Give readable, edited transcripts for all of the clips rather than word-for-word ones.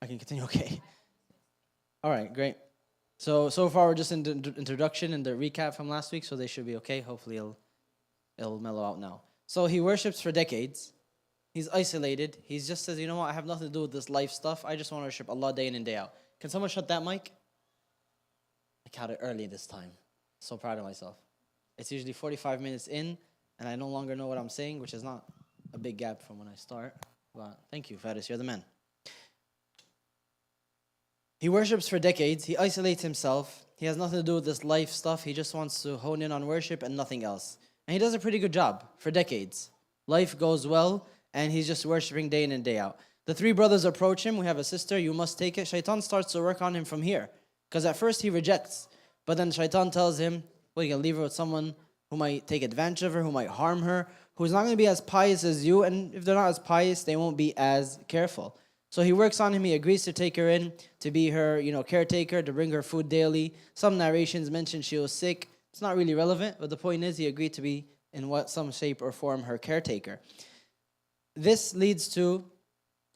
I can continue. Okay. All right. Great. So far we're just in the introduction and the recap from last week, so they should be okay. Hopefully it'll mellow out now. So he worships for decades. He's isolated. He just says, you know what? I have nothing to do with this life stuff. I just want to worship Allah day in and day out. Can someone shut that mic? I caught it early this time. So proud of myself. It's usually 45 minutes in, and I no longer know what I'm saying, which is not a big gap from when I start. But thank you, Faris. You're the man. He worships for decades. He isolates himself. He has nothing to do with this life stuff. He just wants to hone in on worship and nothing else. And he does a pretty good job for decades. Life goes well, and he's just worshiping day in and day out. The three brothers approach him. We have a sister. You must take it. Shaitan starts to work on him from here. Because at first he rejects. But then Shaitan tells him, well, you're going to leave her with someone who might take advantage of her, who might harm her, who's not going to be as pious as you. And if they're not as pious, they won't be as careful. So he works on him. He agrees to take her in, to be her, caretaker, to bring her food daily. Some narrations mention she was sick. It's not really relevant, but the point is he agreed to be in some shape or form her caretaker. This leads to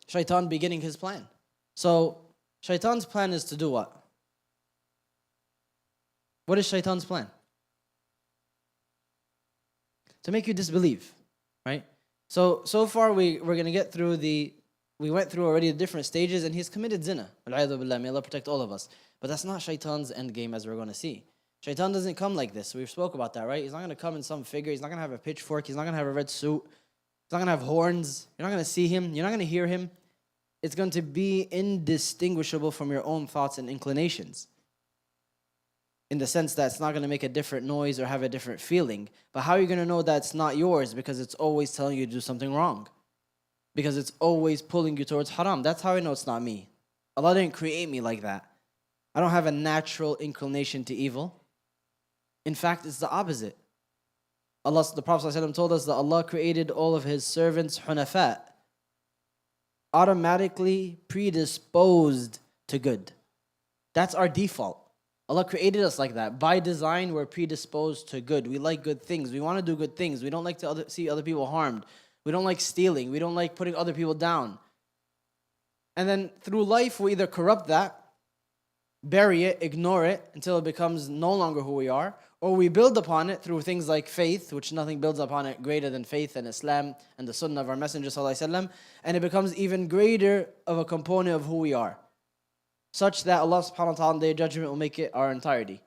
Shaitan beginning his plan. So Shaitan's plan is to do what? What is Shaitan's plan? To make you disbelieve, right? So far we're going to get through we went through already the different stages, and he's committed zina. Al-'ayadhu billah, may Allah protect all of us. But that's not Shaitan's end game, as we're going to see. Shaitan doesn't come like this. We spoke about that, right? He's not going to come in some figure. He's not going to have a pitchfork. He's not going to have a red suit. He's not going to have horns. You're not going to see him. You're not going to hear him. It's going to be indistinguishable from your own thoughts and inclinations, in the sense that it's not going to make a different noise or have a different feeling. But how are you going to know that it's not yours? Because it's always telling you to do something wrong. Because it's always pulling you towards haram. That's how I know it's not me. Allah didn't create me like that. I don't have a natural inclination to evil. In fact, it's the opposite. The Prophet ﷺ told us that Allah created all of His servants hunafa, automatically predisposed to good. That's our default. Allah created us like that. By design, we're predisposed to good. We like good things. We want to do good things. We don't like to see other people harmed. We don't like stealing. We don't like putting other people down. And then through life, we either corrupt that, bury it, ignore it until it becomes no longer who we are, or we build upon it through things like faith, which nothing builds upon it greater than faith and Islam and the Sunnah of our Messenger ﷺ, and it becomes even greater of a component of who we are, such that Allah subhanahu wa ta'ala on the Day of Judgment will make it our entirety.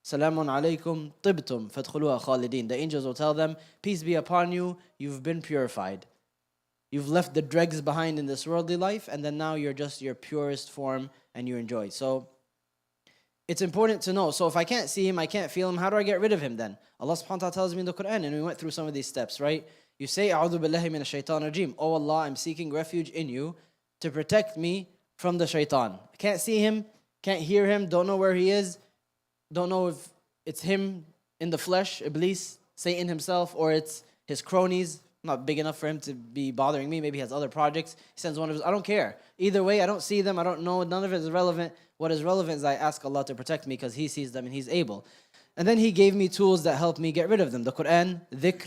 Salamun alaykum tibtum fadkhuluha khalidin. The angels will tell them, peace be upon you, you've been purified. You've left the dregs behind in this worldly life, and then now you're just your purest form and you enjoy. So it's important to know. So if I can't see him, I can't feel him, how do I get rid of him then? Allah subhanahu wa ta'ala tells me in the Quran, and we went through some of these steps, right? You say, A'udhu billahi minash shaitan rajim. Oh Allah, I'm seeking refuge in you to protect me from the shaitan. I can't see him, can't hear him, don't know where he is. Don't know if it's him in the flesh, Iblis, Satan himself, or it's his cronies. Not big enough for him to be bothering me. Maybe he has other projects. He sends one of his, I don't care. Either way, I don't see them. I don't know. None of it is relevant. What is relevant is I ask Allah to protect me because He sees them and He's able. And then He gave me tools that help me get rid of them. The Quran, dhikr,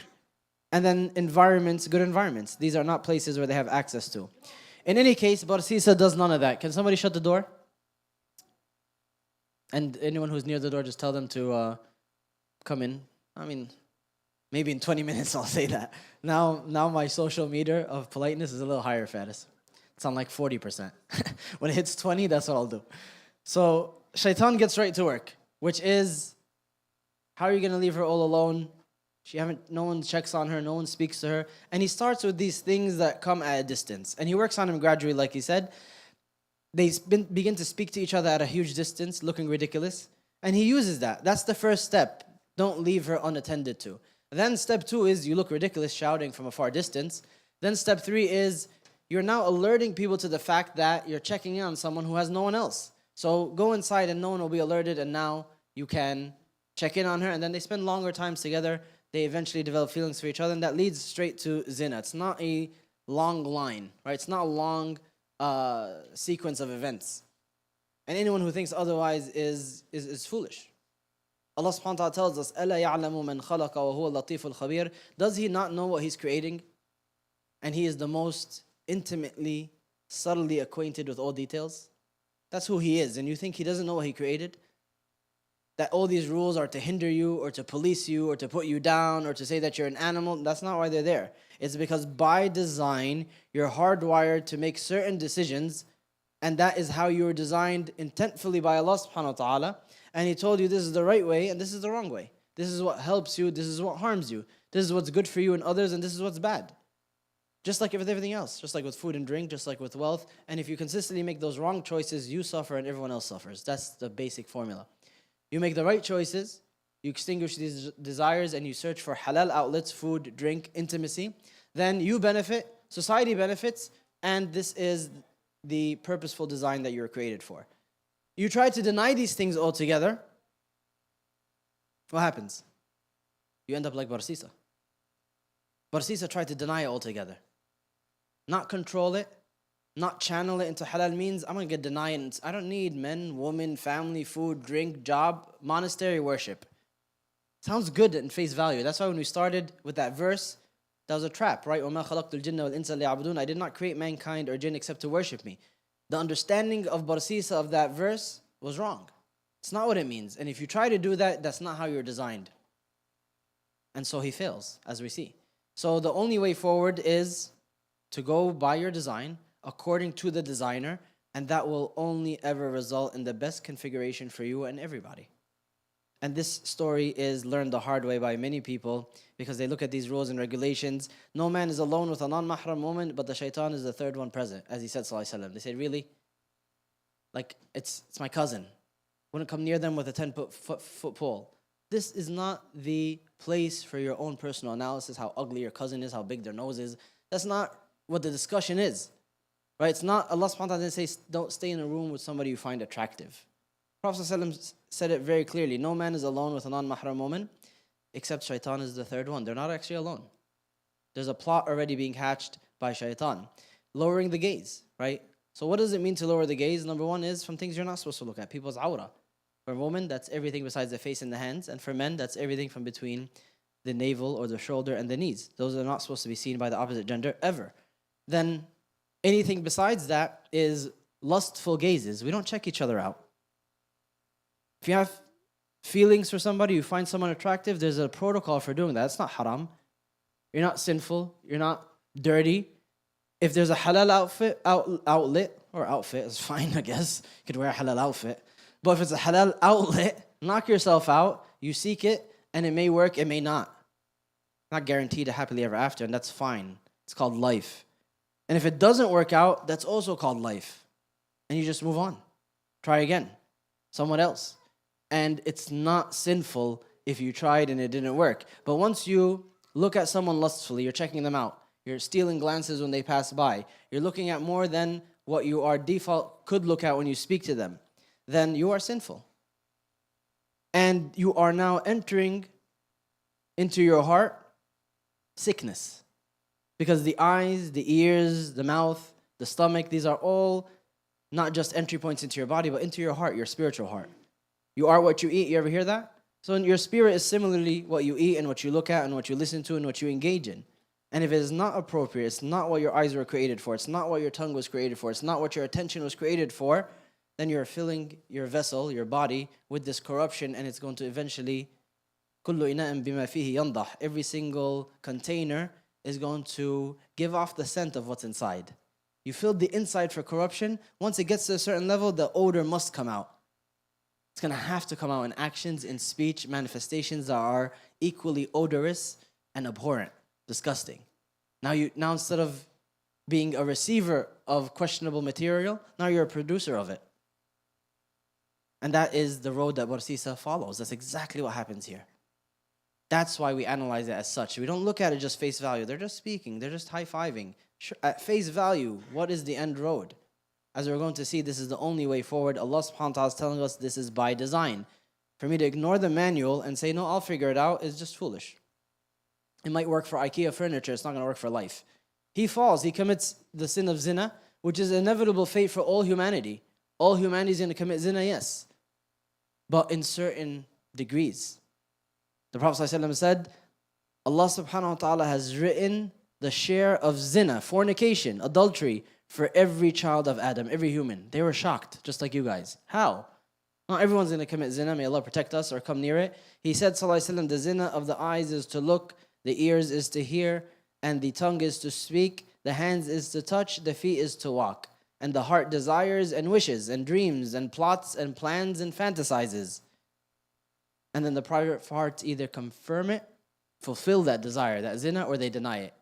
and then environments, good environments. These are not places where they have access to. In any case, Barsisa does none of that. Can somebody shut the door? And anyone who's near the door, just tell them to come in. I mean, maybe in 20 minutes I'll say that. Now my social meter of politeness is a little higher, Faris. It's on like 40%. When it hits 20, that's what I'll do. So Shaitan gets right to work, which is, how are you going to leave her all alone? No one checks on her, no one speaks to her. And he starts with these things that come at a distance. And he works on him gradually, like he said. They begin to speak to each other at a huge distance, looking ridiculous. And he uses that. That's the first step. Don't leave her unattended to. Then step 2 is you look ridiculous shouting from a far distance. Then step 3 is you're now alerting people to the fact that you're checking in on someone who has no one else. So go inside and no one will be alerted, and now you can check in on her. And then they spend longer times together. They eventually develop feelings for each other, and that leads straight to zina. It's not a long line, right? It's not a long sequence of events. And anyone who thinks otherwise is foolish. Allah subhanahu wa ta'ala tells us, أَلَا يَعْلَمُ مَنْ خَلَقَ وَهُوَ اللَّطِيفُ الْخَبِيرُ. Does He not know what He's creating? And He is the most intimately subtly acquainted with all details? That's who He is. And you think He doesn't know what He created? That all these rules are to hinder you or to police you or to put you down or to say that you're an animal. That's not why they're there. It's because by design, you're hardwired to make certain decisions, and that is how you were designed intentfully by Allah subhanahu wa ta'ala. And He told you this is the right way and this is the wrong way. This is what helps you, this is what harms you. This is what's good for you and others, and this is what's bad. Just like with everything else, just like with food and drink, just like with wealth. And if you consistently make those wrong choices, you suffer and everyone else suffers. That's the basic formula. You make the right choices, you extinguish these desires, and you search for halal outlets, food, drink, intimacy. Then you benefit, society benefits, and this is the purposeful design that you were created for. You try to deny these things altogether, what happens? You end up like Barsisa. Barsisa tried to deny it altogether. Not control it, not channel it into halal means. I'm going to get denied. I don't need men, women, family, food, drink, job, monastery, worship. Sounds good in face value. That's why when we started with that verse, that was a trap, right? وَمَا خَلَقْتُ الْجِنَّ وَالْإِنسَ لِيَعْبُدُونَ I did not create mankind or jinn except to worship me. The understanding of Barsisa of that verse was wrong. It's not what it means. And if you try to do that, that's not how you're designed. And so he fails, as we see. So the only way forward is to go by your design, according to the designer, and that will only ever result in the best configuration for you and everybody. And this story is learned the hard way by many people because they look at these rules and regulations. No man is alone with a non-mahram woman, but the shaitan is the third one present, as he said, sallallahu alaihi wasallam. They say, really? Like, it's my cousin. Wouldn't come near them with a 10-foot pole. This is not the place for your own personal analysis, how ugly your cousin is, how big their nose is. That's not what the discussion is. Right? It's not, Allah subhanahu wa ta'ala didn't say, don't stay in a room with somebody you find attractive. Prophet ﷺ said it very clearly. No man is alone with a non-mahram woman, except shaitan is the third one. They're not actually alone. There's a plot already being hatched by shaitan. Lowering the gaze, right? So what does it mean to lower the gaze? Number one is from things you're not supposed to look at. People's awrah. For a woman, that's everything besides the face and the hands. And for men, that's everything from between the navel or the shoulder and the knees. Those are not supposed to be seen by the opposite gender ever. Then anything besides that is lustful gazes. We don't check each other out. If you have feelings for somebody, you find someone attractive, there's a protocol for doing that. It's not haram. You're not sinful. You're not dirty. If there's a halal outlet, or outfit is fine, I guess. You could wear a halal outfit. But if it's a halal outlet, knock yourself out. You seek it, and it may work, it may not. Not guaranteed a happily ever after, and that's fine. It's called life. And if it doesn't work out, that's also called life. And you just move on. Try again. Someone else. And it's not sinful if you tried and it didn't work. But once you look at someone lustfully, you're checking them out. You're stealing glances when they pass by. You're looking at more than what you are default could look at when you speak to them. Then you are sinful. And you are now entering into your heart sickness. Because the eyes, the ears, the mouth, the stomach, these are all not just entry points into your body, but into your heart, your spiritual heart. You are what you eat. You ever hear that? So your spirit is similarly what you eat and what you look at and what you listen to and what you engage in. And if it is not appropriate, it's not what your eyes were created for, it's not what your tongue was created for, it's not what your attention was created for, then you're filling your vessel, your body, with this corruption, and it's going to eventually, كُلُّ إِنَاءٍ بِمَا فِيهِ يَنْضَحْ. Every single container is going to give off the scent of what's inside. You filled the inside for corruption. Once it gets to a certain level, the odor must come out. It's going to have to come out in actions, in speech, manifestations that are equally odorous and abhorrent, disgusting. Now instead of being a receiver of questionable material, now you're a producer of it. And that is the road that Barsisa follows. That's exactly what happens here. That's why we analyze it as such. We don't look at it just face value. They're just speaking. They're just high-fiving. At face value, what is the end road? As we're going to see, this is the only way forward. Allah subhanahu wa ta'ala is telling us this is by design. For me to ignore the manual and say, no, I'll figure it out, is just foolish. It might work for IKEA furniture. It's not going to work for life. He falls. He commits the sin of zina, which is an inevitable fate for all humanity. All humanity is going to commit zina, yes. But in certain degrees. The Prophet ﷺ said, Allah subhanahu wa ta'ala has written the share of zina, fornication, adultery, for every child of Adam, every human. They were shocked, just like you guys. How? Not everyone's going to commit zina, may Allah protect us, or come near it. He said, sallallahu alaihi wasallam, the zina of the eyes is to look, the ears is to hear, and the tongue is to speak, the hands is to touch, the feet is to walk. And the heart desires and wishes and dreams and plots and plans and fantasizes. And then the private parts either confirm it, fulfill that desire, that zina, or they deny it.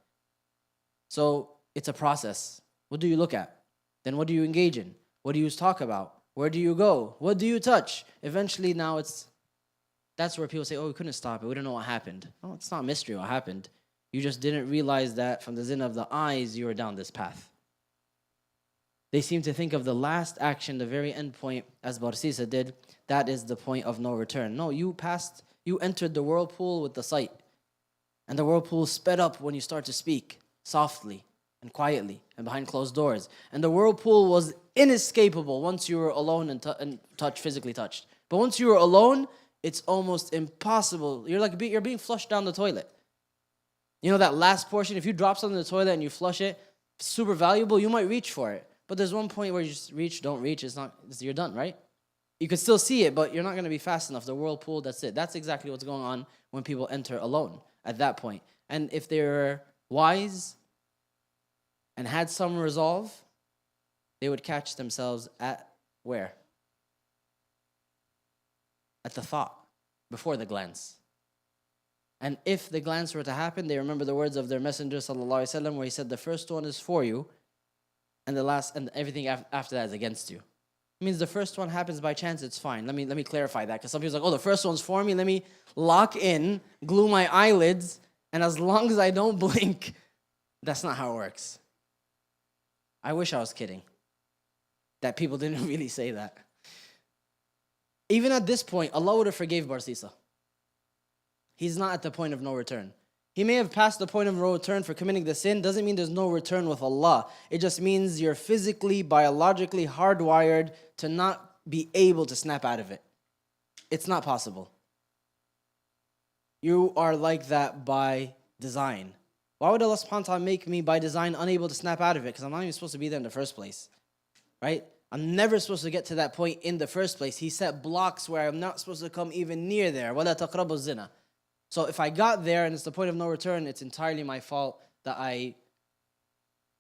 So it's a process. What do you look at? Then what do you engage in? What do you talk about? Where do you go? What do you touch? Eventually now that's where people say, oh, we couldn't stop it. We don't know what happened. No, it's not a mystery what happened. You just didn't realize that from the zina of the eyes, you were down this path. They seem to think of the last action, the very end point, as Barsisa did. That is the point of no return. No, you entered the whirlpool with the sight. And the whirlpool sped up when you start to speak softly and quietly and behind closed doors. And the whirlpool was inescapable once you were alone and physically touched. But once you were alone, it's almost impossible. You're being flushed down the toilet. You know that last portion, if you drop something in the toilet and you flush it, super valuable, you might reach for it. But there's one point where you just reach, don't reach, you're done, right? You could still see it, but you're not going to be fast enough. The whirlpool, that's it. That's exactly what's going on when people enter alone at that point. And if they're wise and had some resolve, they would catch themselves at where? At the thought, before the glance. And if the glance were to happen, they remember the words of their Messenger sallallahu alaihi wasallam, where he said, the first one is for you, and the last and everything after that is against you. It means the first one happens by chance, it's fine. Let me clarify that, because some people are like, oh, the first one's for me, let me lock in, glue my eyelids, and as long as I don't blink, that's not how it works. I wish I was kidding that people didn't really say that. Even at this point, Allah would have forgave Barsisa. He's not at the point of no return. He may have passed the point of no return for committing the sin. Doesn't mean there's no return with Allah. It just means you're physically, biologically hardwired to not be able to snap out of it. It's not possible. You are like that by design. Why would Allah subhanahu wa ta'ala make me by design unable to snap out of it? Because I'm not even supposed to be there in the first place. Right? I'm never supposed to get to that point in the first place. He set blocks where I'm not supposed to come even near there. وَلَا تَقْرَبُوا الزِّنَا. So if I got there and it's the point of no return, it's entirely my fault that I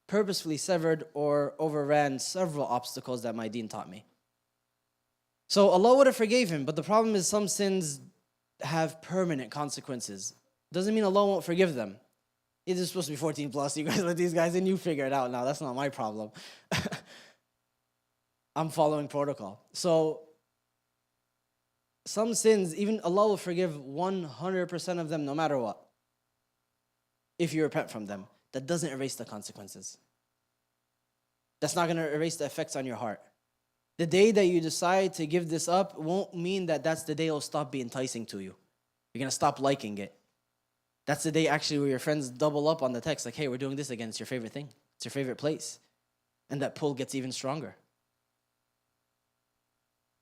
purposefully severed or overran several obstacles that my deen taught me. So Allah would have forgave him, but the problem is some sins have permanent consequences. Doesn't mean Allah won't forgive them. It is supposed to be 14 plus. You guys let these guys in, you figure it out now. That's not my problem. I'm following protocol. So some sins, even Allah will forgive 100% of them no matter what, if you repent from them. That doesn't erase the consequences. That's not going to erase the effects on your heart. The day that you decide to give this up won't mean that that's the day it'll stop being enticing to you. You're going to stop liking it. That's the day actually where your friends double up on the text, like, hey, we're doing this again. It's your favorite thing. It's your favorite place. And that pull gets even stronger.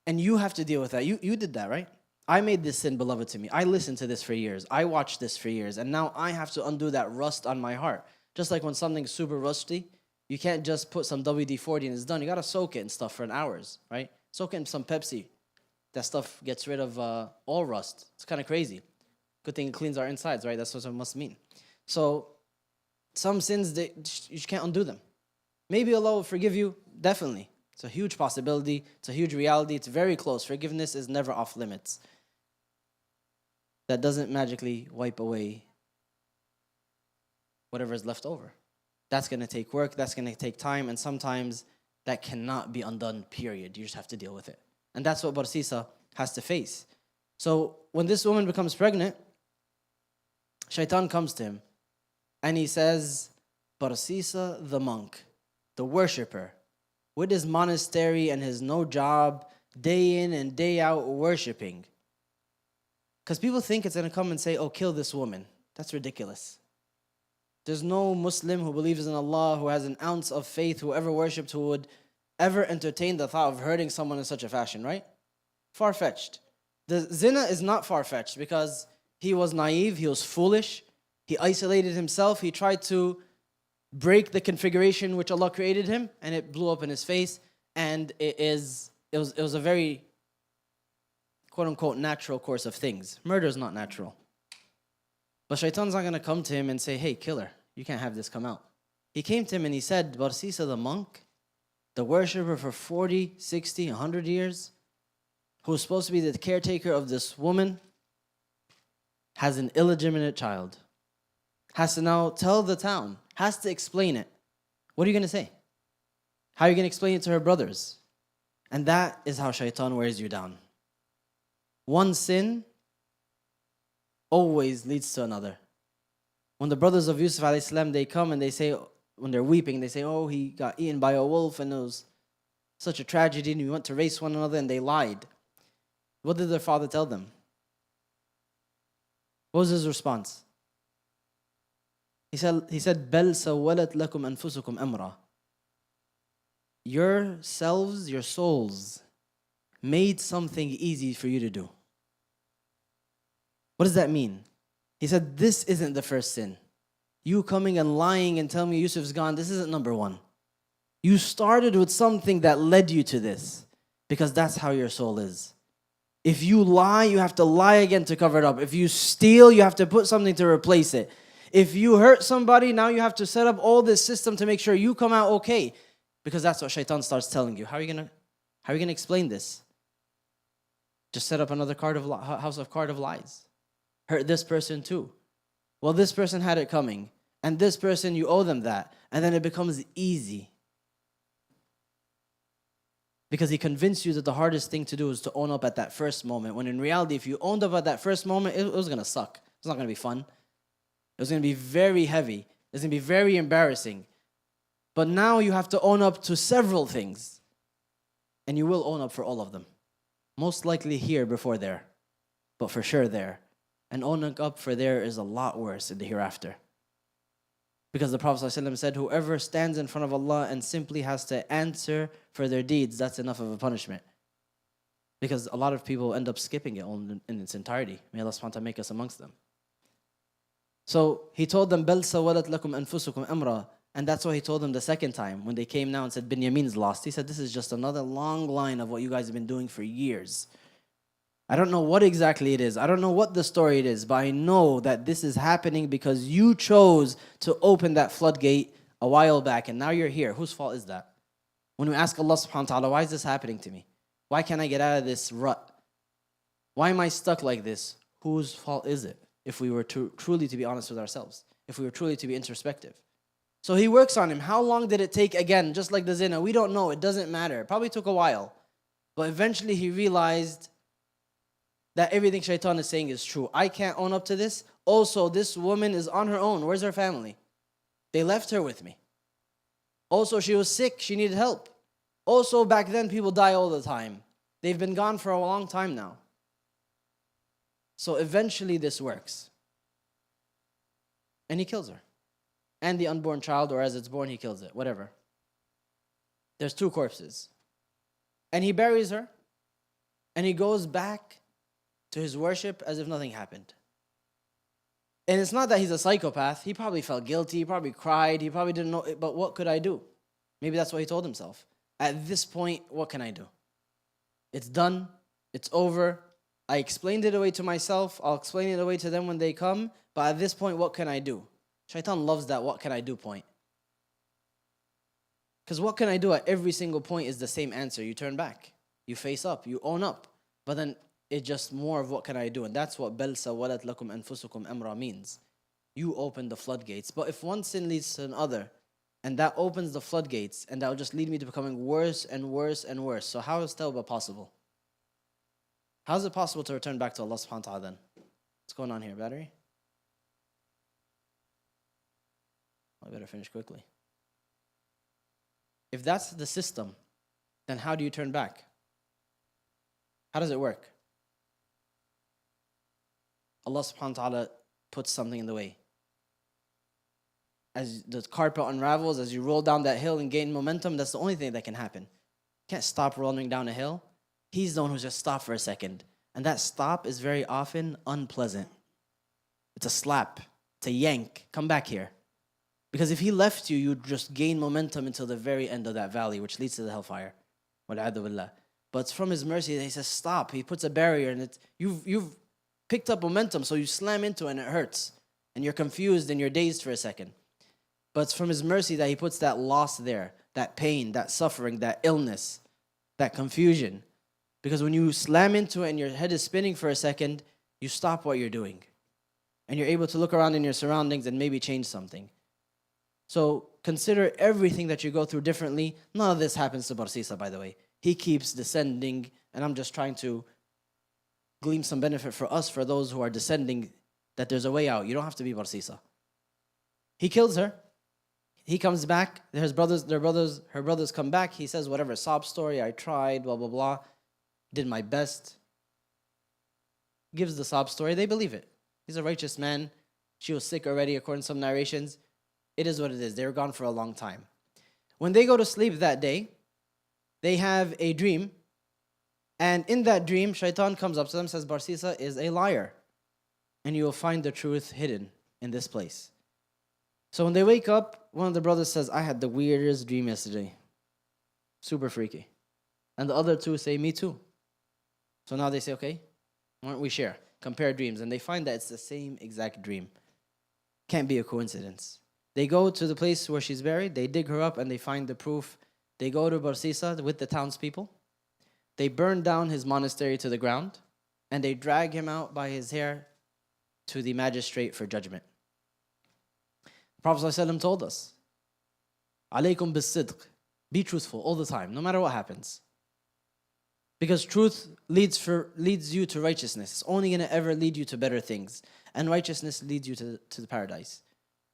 And you have to deal with that. You did that, right? I made this sin beloved to me. I listened to this for years. I watched this for years. And now I have to undo that rust on my heart. Just like when something's super rusty, you can't just put some WD-40 and it's done. You got to soak it and stuff for hours, right? Soak it in some Pepsi. That stuff gets rid of all rust. It's kind of crazy. Good thing it cleans our insides, right? That's what it must mean. So some sins, you just can't undo them. Maybe Allah will forgive you, definitely. It's a huge possibility. It's a huge reality. It's very close. Forgiveness is never off limits. That doesn't magically wipe away whatever is left over. That's going to take work. That's going to take time. And sometimes that cannot be undone, period. You just have to deal with it. And that's what Barsisa has to face. So when this woman becomes pregnant, Shaitan comes to him and he says, Barsisa, the monk, the worshipper, with his monastery and his no job, day in and day out worshiping. Because people think it's going to come and say, oh, kill this woman. That's ridiculous. There's no Muslim who believes in Allah, who has an ounce of faith, who ever worshipped, who would ever entertain the thought of hurting someone in such a fashion, right? Far-fetched. The zina is not far-fetched because he was naive, he was foolish, he isolated himself, he tried to break the configuration which Allah created him, and it blew up in his face. And it was a very quote unquote natural course of things. Murder is not natural. But Shaitan's not going to come to him and say, hey, killer, you can't have this come out. He came to him and he said, Barsisa, the monk, the worshipper for 40, 60, 100 years, who's supposed to be the caretaker of this woman, has an illegitimate child. Has to now tell the town, has to explain it. What are you going to say? How are you going to explain it to her brothers? And that is how Shaitan wears you down. One sin always leads to another. When the brothers of Yusuf alayhi salam, they come and they say, when they're weeping, they say, oh, he got eaten by a wolf and it was such a tragedy and we went to race one another, and they lied. What did their father tell them? What was his response? He said, بَلْ سَوَّلَتْ لَكُمْ أَنفُسُكُمْ أَمْرًا. Yourselves, your souls, made something easy for you to do. What does that mean? He said, this isn't the first sin. You coming and lying and telling me Yusuf's gone, this isn't number one. You started with something that led you to this, because that's how your soul is. If you lie, you have to lie again to cover it up. If you steal, you have to put something to replace it. If you hurt somebody, now you have to set up all this system to make sure you come out okay, because that's what Shaitan starts telling you. How are you gonna explain this? Just set up another house of card of lies. Hurt this person too. Well, this person had it coming, and this person, you owe them that, and then it becomes easy. Because he convinced you that the hardest thing to do is to own up at that first moment, when in reality, if you owned up at that first moment, it was going to suck. It's not going to be fun. It was going to be very heavy. It's going to be very embarrassing. But now you have to own up to several things, and you will own up for all of them. Most likely here before there, but for sure there. And owning up for there is a lot worse in the hereafter. Because the Prophet ﷺ said, whoever stands in front of Allah and simply has to answer for their deeds, that's enough of a punishment. Because a lot of people end up skipping it in its entirety. May Allah SWT make us amongst them. So he told them, بَلْ سَوَّلَتْ لَكُمْ أَنفُسُكُمْ أَمْرًا. And that's what he told them the second time, when they came now and said, Binyamin's lost. He said, this is just another long line of what you guys have been doing for years. I don't know what exactly it is. I don't know what the story it is, but I know that this is happening because you chose to open that floodgate a while back, and now you're here. Whose fault is that? When we ask Allah subhanahu wa ta'ala, why is this happening to me? Why can't I get out of this rut? Why am I stuck like this? Whose fault is it? If we were truly to be honest with ourselves, if we were truly to be introspective. So he works on him. How long did it take? Again, just like the zina, we don't know. It doesn't matter. It probably took a while. But eventually he realized that everything Shaitan is saying is true. I can't own up to this. Also, this woman is on her own. Where's her family? They left her with me. Also, she was sick. She needed help. Also, back then, people die all the time. They've been gone for a long time now. So eventually this works. And he kills her. And the unborn child, or as it's born, he kills it. Whatever. There's two corpses. And he buries her. And he goes back to his worship as if nothing happened. And it's not that he's a psychopath. He probably felt guilty. He probably cried. He probably didn't know. But what could I do? Maybe that's what he told himself. At this point, what can I do? It's done. It's over. I explained it away to myself. I'll explain it away to them when they come. But at this point, what can I do? Shaitan loves that what can I do point. Because what can I do at every single point is the same answer. You turn back. You face up. You own up. But then it's just more of what can I do. And that's what بَلْ سَوَّلَتْ لَكُمْ أَنفُسُكُمْ أَمْرًا means. You open the floodgates. But if one sin leads to another, and that opens the floodgates, and that will just lead me to becoming worse and worse and worse. So how is tawbah possible? How is it possible to return back to Allah subhanahu wa ta'ala then? What's going on here, battery? I better finish quickly. If that's the system, then how do you turn back? How does it work? Allah subhanahu wa ta'ala puts something in the way. As the carpet unravels, as you roll down that hill and gain momentum, that's the only thing that can happen. You can't stop rolling down a hill. He's the one who's just stopped for a second. And that stop is very often unpleasant. It's a slap. It's a yank. Come back here. Because if he left you, you'd just gain momentum until the very end of that valley, which leads to the hellfire. Wal'adu billah. But it's from his mercy that he says, stop. He puts a barrier and you've picked up momentum, so you slam into it and it hurts. And you're confused and you're dazed for a second. But it's from his mercy that he puts that loss there, that pain, that suffering, that illness, that confusion. Because when you slam into it and your head is spinning for a second, you stop what you're doing. And you're able to look around in your surroundings and maybe change something. So consider everything that you go through differently. None of this happens to Barsisa, by the way. He keeps descending, and I'm just trying to glean some benefit for us, for those who are descending, that there's a way out. You don't have to be Barsisa. He kills her. He comes back. Her brothers come back. He says whatever, sob story, I tried, blah, blah, blah. Did my best. Gives the sob story. They believe it. He's a righteous man. She was sick already, according to some narrations. It is what it is. They were gone for a long time. When they go to sleep that day, they have a dream. And in that dream, Shaitan comes up to them and says, Barsisa is a liar. And you will find the truth hidden in this place. So when they wake up, one of the brothers says, I had the weirdest dream yesterday. Super freaky. And the other two say, me too. So now they say, okay, why don't we share? Compare dreams. And they find that it's the same exact dream. Can't be a coincidence. They go to the place where she's buried. They dig her up and they find the proof. They go to Barsisa with the townspeople. They burn down his monastery to the ground. And they drag him out by his hair to the magistrate for judgment. The Prophet ﷺ told us, Alaykum bis-sidq. Be truthful all the time, no matter what happens. Because truth leads you to righteousness. It's only going to ever lead you to better things. And righteousness leads you to the paradise.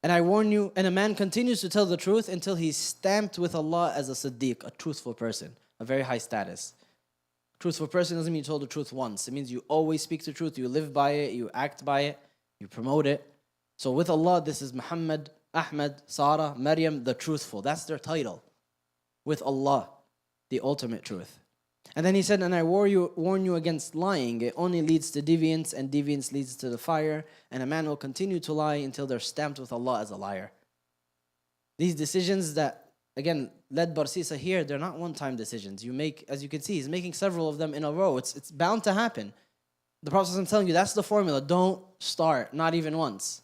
And I warn you, and a man continues to tell the truth until he's stamped with Allah as a Siddiq, a truthful person, a very high status. Truthful person doesn't mean you told the truth once. It means you always speak the truth, you live by it, you act by it, you promote it. So with Allah, this is Muhammad, Ahmad, Sarah, Maryam, the truthful. That's their title. With Allah, the ultimate truth. And then he said, and I warn you against lying. It only leads to deviance, and deviance leads to the fire. And a man will continue to lie until they're stamped with Allah as a liar. These decisions that, again, led Barsisa here, they're not one-time decisions. You make, as you can see, he's making several of them in a row. It's bound to happen. The Prophet is telling you, that's the formula. Don't start, not even once.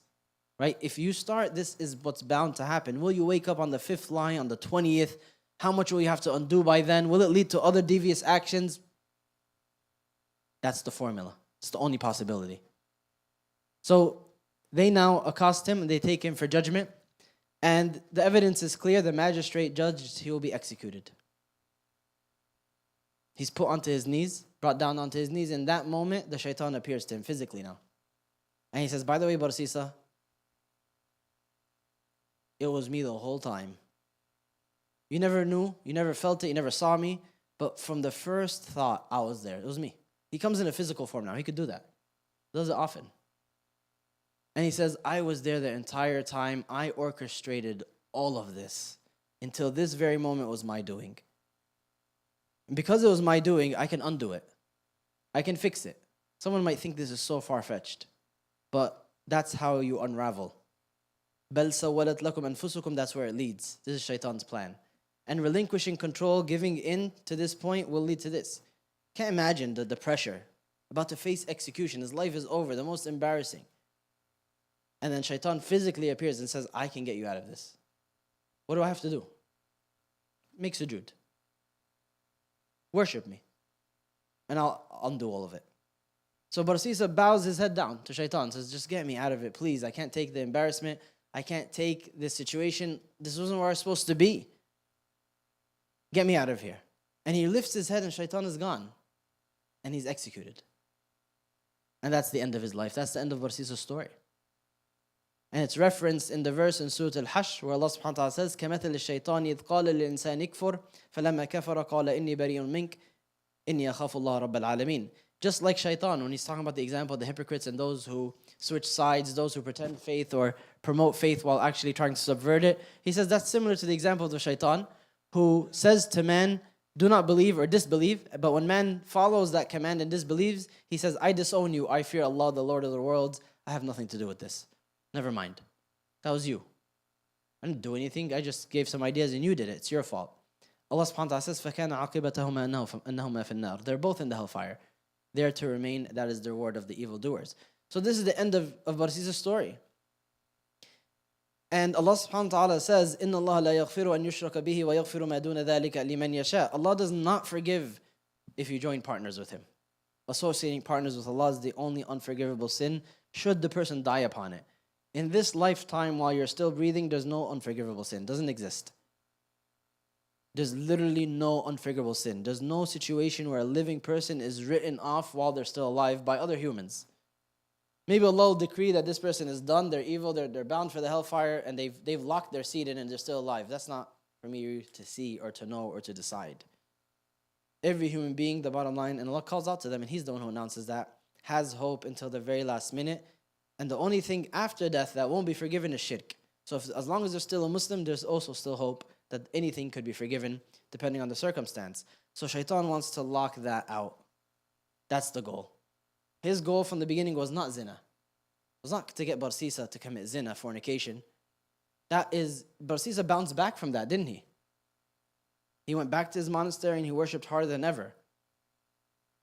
Right? If you start, this is what's bound to happen. Will you wake up on the 5th lie, on the 20th? How much will you have to undo by then? Will it lead to other devious actions? That's the formula. It's the only possibility. So they now accost him and they take him for judgment. And the evidence is clear. The magistrate judged, he will be executed. He's put onto his knees, brought down onto his knees. In that moment, the shaitan appears to him physically now. And he says, by the way, Barsisa, it was me the whole time. You never knew, you never felt it, you never saw me, but from the first thought, I was there. It was me. He comes in a physical form now. He could do that. Does it often. And he says, I was there the entire time. I orchestrated all of this until this very moment was my doing. And because it was my doing, I can undo it. I can fix it. Someone might think this is so far-fetched, but that's how you unravel. بَلْ سَوَّلَتْ لَكُمْ أَنفُسُكُمْ. That's where it leads. This is Shaitan's plan. And relinquishing control, giving in to this point will lead to this. Can't imagine the pressure. About to face execution. His life is over. The most embarrassing. And then Shaitan physically appears and says, I can get you out of this. What do I have to do? Make sujood. Worship me. And I'll undo all of it. So Barsisa bows his head down to Shaitan. Says, just get me out of it, please. I can't take the embarrassment. I can't take this situation. This wasn't where I was supposed to be. Get me out of here. And he lifts his head and Shaitan is gone. And he's executed. And that's the end of his life. That's the end of Barsisa's story. And it's referenced in the verse in Surah Al-Hashr where Allah subhanahu wa ta'ala says, كَمَثَلِ الشَّيْطَانِ إِذْ قَالَ لِلْإِنسَانِ اكْفُرْ فَلَمَّا كَفَرَ قَالَ إِنِّي بَرِيءٌ مِنْكَ إِنِّي أَخَافُ اللَّهَ رَبَّ الْعَالَمِينَ. Just like Shaitan, when he's talking about the example of the hypocrites and those who switch sides, those who pretend faith or promote faith while actually trying to subvert it, he says that's similar to the example of the Shaitan who says to man, do not believe or disbelieve, but when man follows that command and disbelieves, he says, I disown you, I fear Allah, the Lord of the worlds, I have nothing to do with this. Never mind. That was you. I didn't do anything. I just gave some ideas and you did it. It's your fault. Allah subhanahu wa ta'ala says, فَكَانَ عَاقِبَتَهُمَا أَنَّهُمَا فِي النَّارِ. They're both in the hellfire. There to remain, that is the reward of the evildoers. So this is the end of Barsisa's story. And Allah subhanahu wa ta'ala says, إِنَّ اللَّهَ لَا يَغْفِرُ أَن يُشْرَكَ بِهِ وَيَغْفِرُ مَا دُونَ ذَلِكَ لِمَنْ يَشَاءُ. Allah does not forgive if you join partners with Him. Associating partners with Allah is the only unforgivable sin, should the person die upon it. In this lifetime, while you're still breathing, there's no unforgivable sin. It doesn't exist. There's literally no unforgivable sin. There's no situation where a living person is written off while they're still alive by other humans. Maybe Allah will decree that this person is done, they're evil, they're bound for the hellfire, and they've locked their seed in and they're still alive. That's not for me to see or to know or to decide. Every human being, the bottom line, and Allah calls out to them, and He's the one who announces that, has hope until the very last minute. And the only thing after death that won't be forgiven is shirk. So as long as they're still a Muslim, there's also still hope that anything could be forgiven depending on the circumstance. So shaitan wants to lock that out. That's the goal. His goal from the beginning was not zina. It was not to get Barsisa to commit zina, fornication. Barsisa bounced back from that, didn't he? He went back to his monastery and he worshipped harder than ever.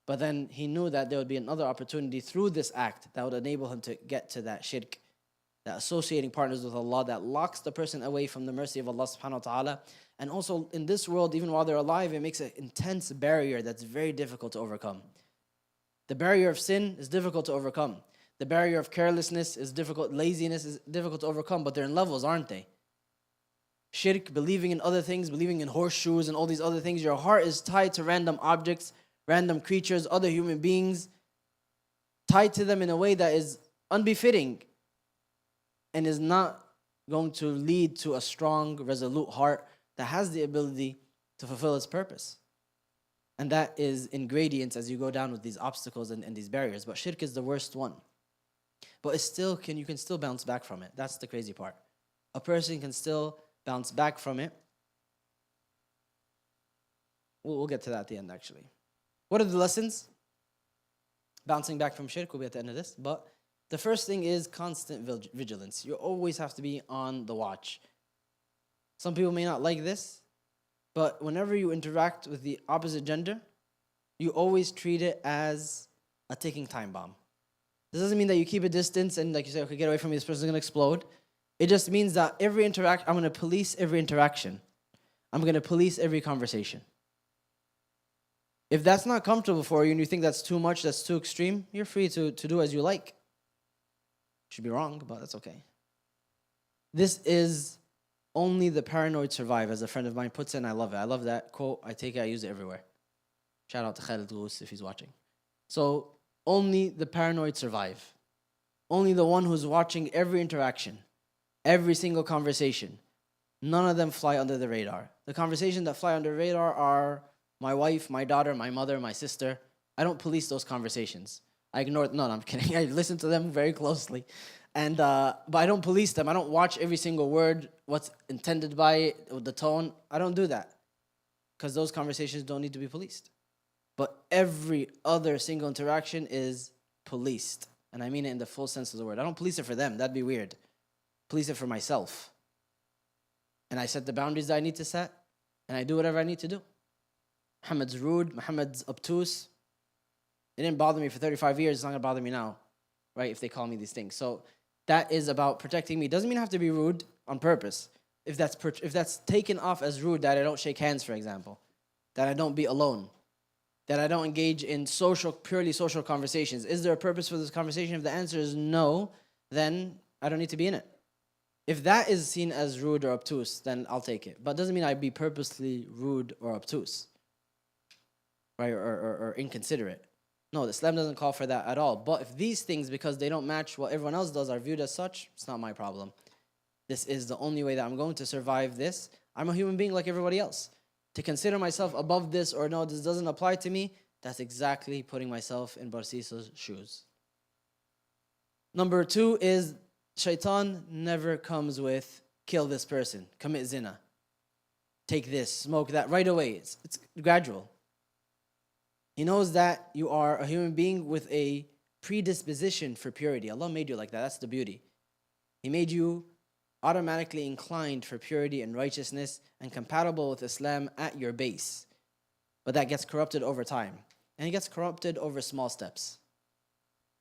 But then he knew that there would be another opportunity through this act that would enable him to get to that shirk, that associating partners with Allah, that locks the person away from the mercy of Allah subhanahu wa ta'ala. And also in this world, even while they're alive, it makes an intense barrier that's very difficult to overcome. The barrier of sin is difficult to overcome. The barrier of carelessness is difficult, laziness is difficult to overcome, but they're in levels, aren't they? Shirk, believing in other things, believing in horseshoes and all these other things, your heart is tied to random objects, random creatures, other human beings, tied to them in a way that is unbefitting and is not going to lead to a strong, resolute heart that has the ability to fulfill its purpose. And that is ingredients as you go down with these obstacles and these barriers. But shirk is the worst one. But you can still bounce back from it. That's the crazy part. A person can still bounce back from it. We'll get to that at the end, actually. What are the lessons? Bouncing back from shirk will be at the end of this. But the first thing is constant vigilance. You always have to be on the watch. Some people may not like this, but whenever you interact with the opposite gender, you always treat it as a ticking time bomb. This doesn't mean that you keep a distance and like you say, okay, get away from me, this person's going to explode. It just means that I'm going to police every interaction. I'm going to police every conversation. If that's not comfortable for you and you think that's too much, that's too extreme, you're free to do as you like. Should be wrong, but that's okay. This is only the paranoid survive, as a friend of mine puts it, and I love it. I love that quote. I take it, I use it everywhere. Shout out to Khalid Ghous if he's watching. So, only the paranoid survive. Only the one who's watching every interaction, every single conversation. None of them fly under the radar. The conversations that fly under the radar are my wife, my daughter, my mother, my sister. I don't police those conversations. I ignore. No, I'm kidding. I listen to them very closely, but I don't police them. I don't watch every single word, what's intended by it, the tone. I don't do that because those conversations don't need to be policed. But every other single interaction is policed, and I mean it in the full sense of the word. I don't police it for them. That'd be weird. Police it for myself, and I set the boundaries that I need to set, and I do whatever I need to do. Muhammad's rude. Muhammad's obtuse. It didn't bother me for 35 years. It's not going to bother me now, right, if they call me these things. So that is about protecting me. Doesn't mean I have to be rude on purpose. If that's taken off as rude, that I don't shake hands, for example, that I don't be alone, that I don't engage in purely social conversations. Is there a purpose for this conversation? If the answer is no, then I don't need to be in it. If that is seen as rude or obtuse, then I'll take it. But it doesn't mean I'd be purposely rude or obtuse, right, or inconsiderate. No, Islam doesn't call for that at all. But if these things, because they don't match what everyone else does, are viewed as such, it's not my problem. This is the only way that I'm going to survive this. I'm a human being like everybody else. To consider myself above this or no, this doesn't apply to me, that's exactly putting myself in Barsisa's shoes. Number 2 is shaitan never comes with kill this person, commit zina, take this, smoke that right away. It's gradual. He knows that you are a human being with a predisposition for purity. Allah made you like that. That's the beauty. He made you automatically inclined for purity and righteousness and compatible with Islam at your base. But that gets corrupted over time. And it gets corrupted over small steps.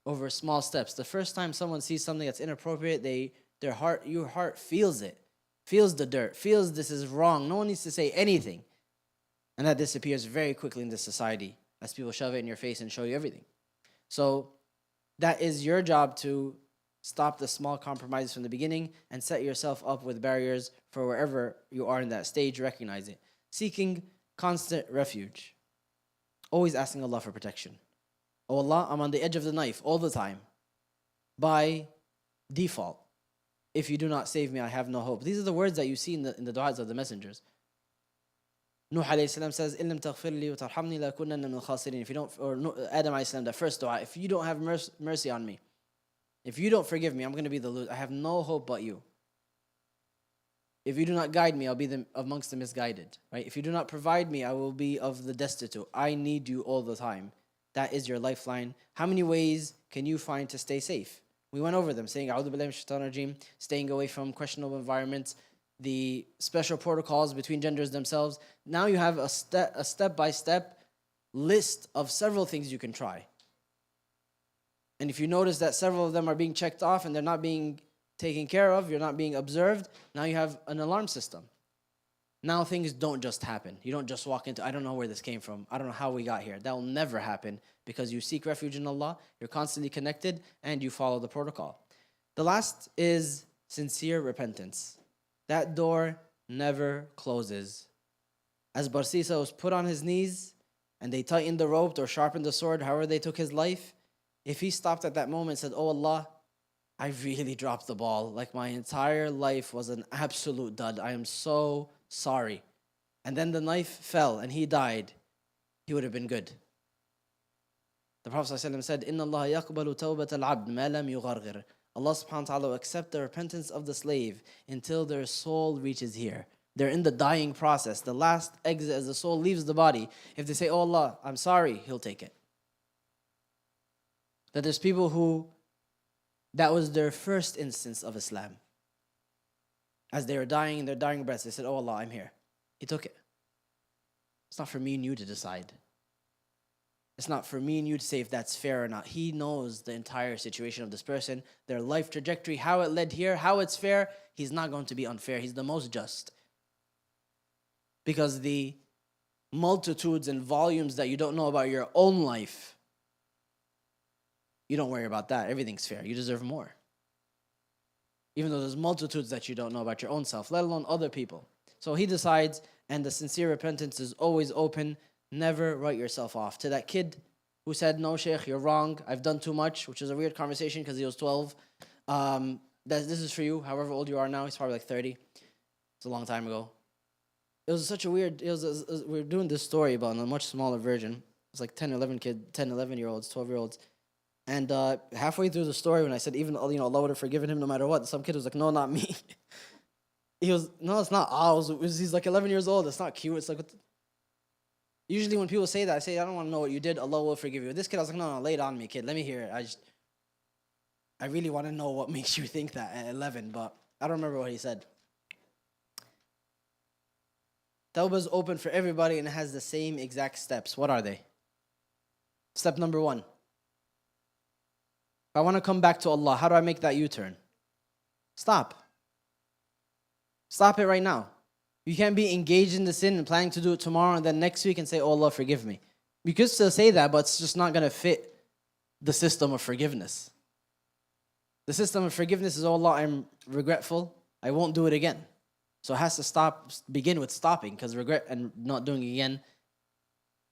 Over small steps. The first time someone sees something that's inappropriate, your heart feels it. Feels the dirt. Feels this is wrong. No one needs to say anything. And that disappears very quickly in this society as people shove it in your face and show you everything. So that is your job to stop the small compromises from the beginning and set yourself up with barriers for wherever you are in that stage. Recognize it. Seeking constant refuge. Always asking Allah for protection. Oh Allah, I'm on the edge of the knife all the time. By default. If you do not save me, I have no hope. These are the words that you see in the du'as of the messengers. Nuh alayhi salam says, إِن لَمْ تَغْفِرْ لِي وَتَرْحَمْنِي لَأَكُونَنَّ مِنَ الْخَاسِرِينَ. If you don't, or Adam alayhi salam, that first dua, if you don't have mercy on me, if you don't forgive me, I'm going to be the loser. I have no hope but you. If you do not guide me, I'll be amongst the misguided. Right? If you do not provide me, I will be of the destitute. I need you all the time. That is your lifeline. How many ways can you find to stay safe? We went over them, saying, A'udhu billahi minash shaitanir rajeem, staying away from questionable environments, the special protocols between genders themselves. Now you have a step-by-step list of several things you can try. And if you notice that several of them are being checked off and they're not being taken care of, you're not being observed, now you have an alarm system. Now things don't just happen. You don't just walk into, I don't know where this came from. I don't know how we got here. That will never happen because you seek refuge in Allah, you're constantly connected, and you follow the protocol. The last is sincere repentance. That door never closes. As Barsisa was put on his knees and they tightened the rope or sharpened the sword, however they took his life, if he stopped at that moment and said, oh Allah, I really dropped the ball. Like my entire life was an absolute dud. I am so sorry. And then the knife fell and he died, he would have been good. The Prophet ﷺ said, إِنَّ اللَّهَ يَقْبَلُ تَوْبَةَ الْعَبْدِ مَا لَمْ يُغَرْغِرْ. Allah subhanahu wa ta'ala will accept the repentance of the slave until their soul reaches here. They're in the dying process. The last exit as the soul leaves the body. If they say, oh Allah, I'm sorry, He'll take it. That there's people who, that was their first instance of Islam. As they were dying in their dying breaths, they said, oh Allah, I'm here. He took it. It's not for me and you to decide. It's not for me and you to say if that's fair or not. He knows the entire situation of this person, their life trajectory, how it led here, how it's fair. He's not going to be unfair. He's the most just. Because the multitudes and volumes that you don't know about your own life, you don't worry about that. Everything's fair. You deserve more. Even though there's multitudes that you don't know about your own self, let alone other people. So he decides, and the sincere repentance is always open. Never write yourself off. To that kid who said, no, Shaykh, you're wrong. I've done too much, which is a weird conversation because he was 12. This is for you, however old you are now. He's probably like 30. It's a long time ago. It was such a weird, we were doing this story, but on a much smaller version. It's like 10, 11-year-olds, 12-year-olds. And halfway through the story, when I said, even Allah would have forgiven him no matter what, some kid was like, no, not me. He was, no, it's not. He's like 11 years old. It's not cute. It's like, usually when people say that, I say, I don't want to know what you did. Allah will forgive you. This kid, I was like, no, lay it on me, kid. Let me hear it. I really want to know what makes you think that at 11, but I don't remember what he said. Tawbah is open for everybody and it has the same exact steps. What are they? Step number 1. If I want to come back to Allah, how do I make that U-turn? Stop. Stop it right now. You can't be engaged in the sin and planning to do it tomorrow and then next week and say, oh Allah, forgive me. You could still say that, but it's just not going to fit the system of forgiveness. The system of forgiveness is, oh Allah, I'm regretful. I won't do it again. So it has to begin with stopping, because regret and not doing it again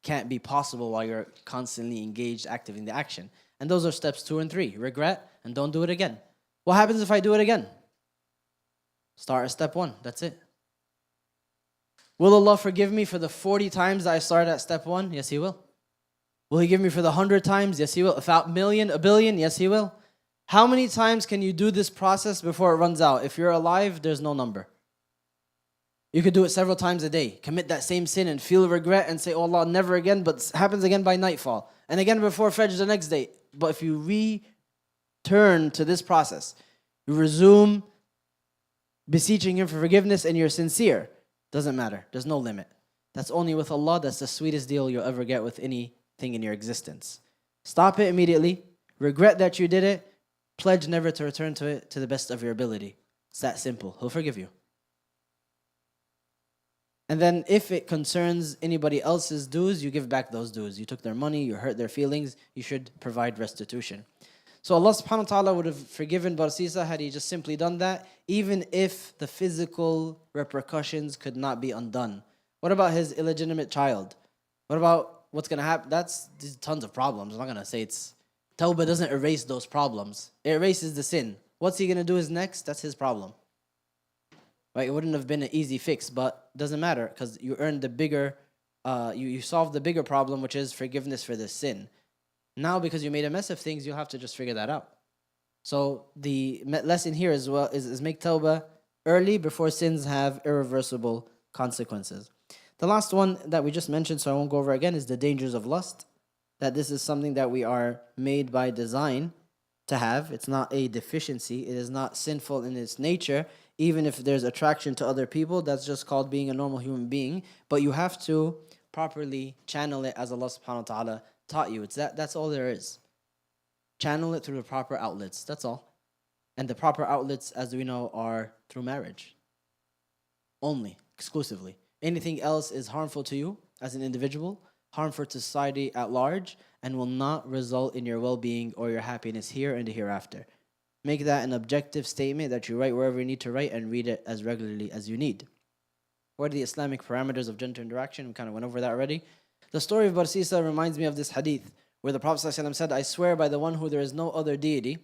can't be possible while you're constantly engaged, active in the action. And those are steps 2 and 3. Regret and don't do it again. What happens if I do it again? Start at step 1. That's it. Will Allah forgive me for the 40 times that I started at step 1? Yes, He will. Will He give me for the 100 times? Yes, He will. If a million, a billion? Yes, He will. How many times can you do this process before it runs out? If you're alive, there's no number. You could do it several times a day. Commit that same sin and feel regret and say, oh Allah, never again, but it happens again by nightfall. And again before Fajr the next day. But if you return to this process, you resume beseeching Him for forgiveness and you're sincere, doesn't matter. There's no limit. That's only with Allah. That's the sweetest deal you'll ever get with anything in your existence. Stop it immediately. Regret that you did it. Pledge never to return to it to the best of your ability. It's that simple. He'll forgive you. And then if it concerns anybody else's dues, you give back those dues. You took their money, you hurt their feelings, you should provide restitution. So Allah subhanahu wa ta'ala would have forgiven Barsisa had he just simply done that, even if the physical repercussions could not be undone. What about his illegitimate child? What about what's going to happen? There's tons of problems. I'm not going to say it's... Tawbah doesn't erase those problems. It erases the sin. What's he going to do is next? That's his problem. Right? It wouldn't have been an easy fix, but it doesn't matter because you earned the bigger, you solved the bigger problem, which is forgiveness for this sin. Now, because you made a mess of things, you'll have to just figure that out. So the lesson here as well is make tawbah early before sins have irreversible consequences. The last one that we just mentioned, so I won't go over again, is the dangers of lust. That this is something that we are made by design to have. It's not a deficiency. It is not sinful in its nature. Even if there's attraction to other people, that's just called being a normal human being. But you have to properly channel it as Allah subhanahu wa ta'ala taught you. That's all there is. Channel it through the proper outlets. That's all. And the proper outlets, as we know, are through marriage. Only, exclusively. Anything else is harmful to you as an individual, harmful to society at large, and will not result in your well-being or your happiness here and the hereafter. Make that an objective statement that you write wherever you need to write and read it as regularly as you need. What are the Islamic parameters of gender interaction? We kind of went over that already. The story of Barsisa reminds me of this hadith where the Prophet ﷺ said, I swear by the one who there is no other deity,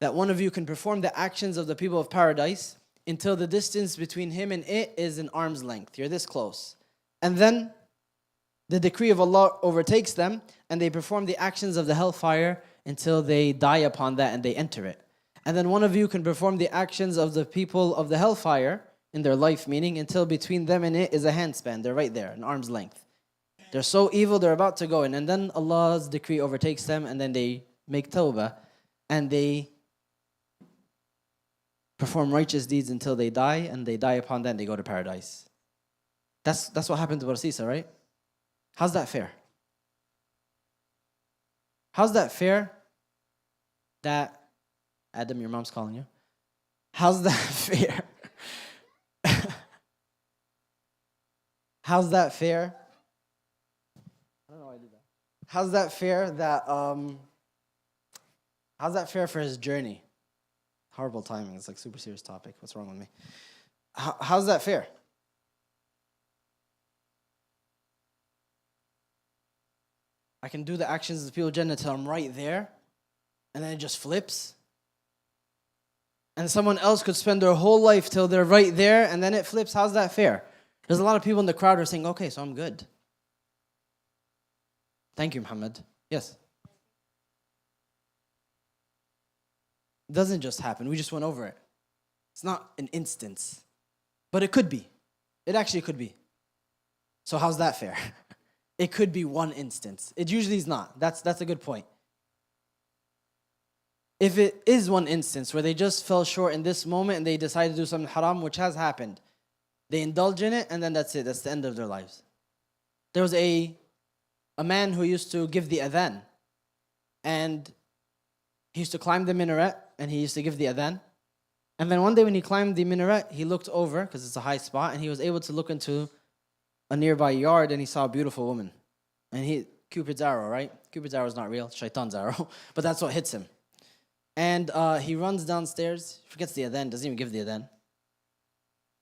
that one of you can perform the actions of the people of paradise until the distance between him and it is an arm's length. You're this close. And then the decree of Allah overtakes them and they perform the actions of the hellfire until they die upon that and they enter it. And then one of you can perform the actions of the people of the hellfire in their life, meaning until between them and it is a handspan. They're right there, an arm's length. They're so evil, they're about to go in. And then Allah's decree overtakes them and then they make tawbah and they perform righteous deeds until they die, and they die upon that and they go to paradise. That's what happened to Barsisa, right? How's that fair? How's that fair that... Adam, your mom's calling you. How's that fair? How's that fair? I don't know why I did that. How's that fair that... how's that fair for his journey? Horrible timing. It's like super serious topic. What's wrong with me? How's that fair? I can do the actions of the people of Jannah till I'm right there, and then it just flips. And someone else could spend their whole life till they're right there, and then it flips. How's that fair? There's a lot of people in the crowd who are saying, okay, so I'm good. Thank you, Muhammad. Yes? It doesn't just happen. We just went over it. It's not an instance. But it could be. It actually could be. So how's that fair? It could be one instance. It usually is not. That's a good point. If it is one instance where they just fell short in this moment and they decided to do something haram, which has happened, they indulge in it and then that's it. That's the end of their lives. There was a man who used to give the adhan, and he used to climb the minaret and he used to give the adhan. And then one day when he climbed the minaret, he looked over, because it's a high spot, and he was able to look into a nearby yard and he saw a beautiful woman. And Cupid's arrow, right? Cupid's arrow is not real, shaitan's arrow. But that's what hits him. And he runs downstairs, forgets the adhan, doesn't even give the adhan.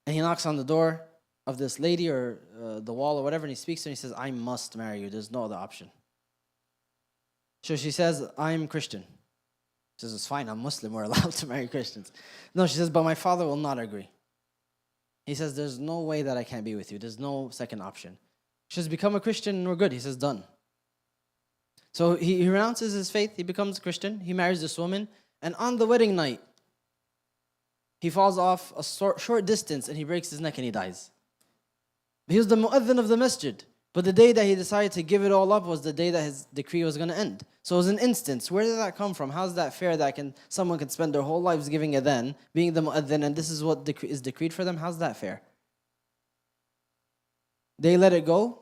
And he knocks on the door of this lady or the wall or whatever, and he speaks to her and he says, I must marry you, there's no other option. So she says, I'm Christian. She says, it's fine, I'm Muslim, we're allowed to marry Christians. No, she says, but my father will not agree. He says, there's no way that I can't be with you. There's no second option. She says, become a Christian and we're good. He says, done. So he renounces his faith, he becomes a Christian, he marries this woman, and on the wedding night, he falls off a short distance and he breaks his neck and he dies. He was the mu'adhin of the masjid, But the day that he decided to give it all up was the day that his decree was going to end. So it was an instance. Where did that come from? How's that fair that someone can spend their whole lives giving adhan, being the mu'adhin, and this is what is decreed for them? How's that fair? They let it go.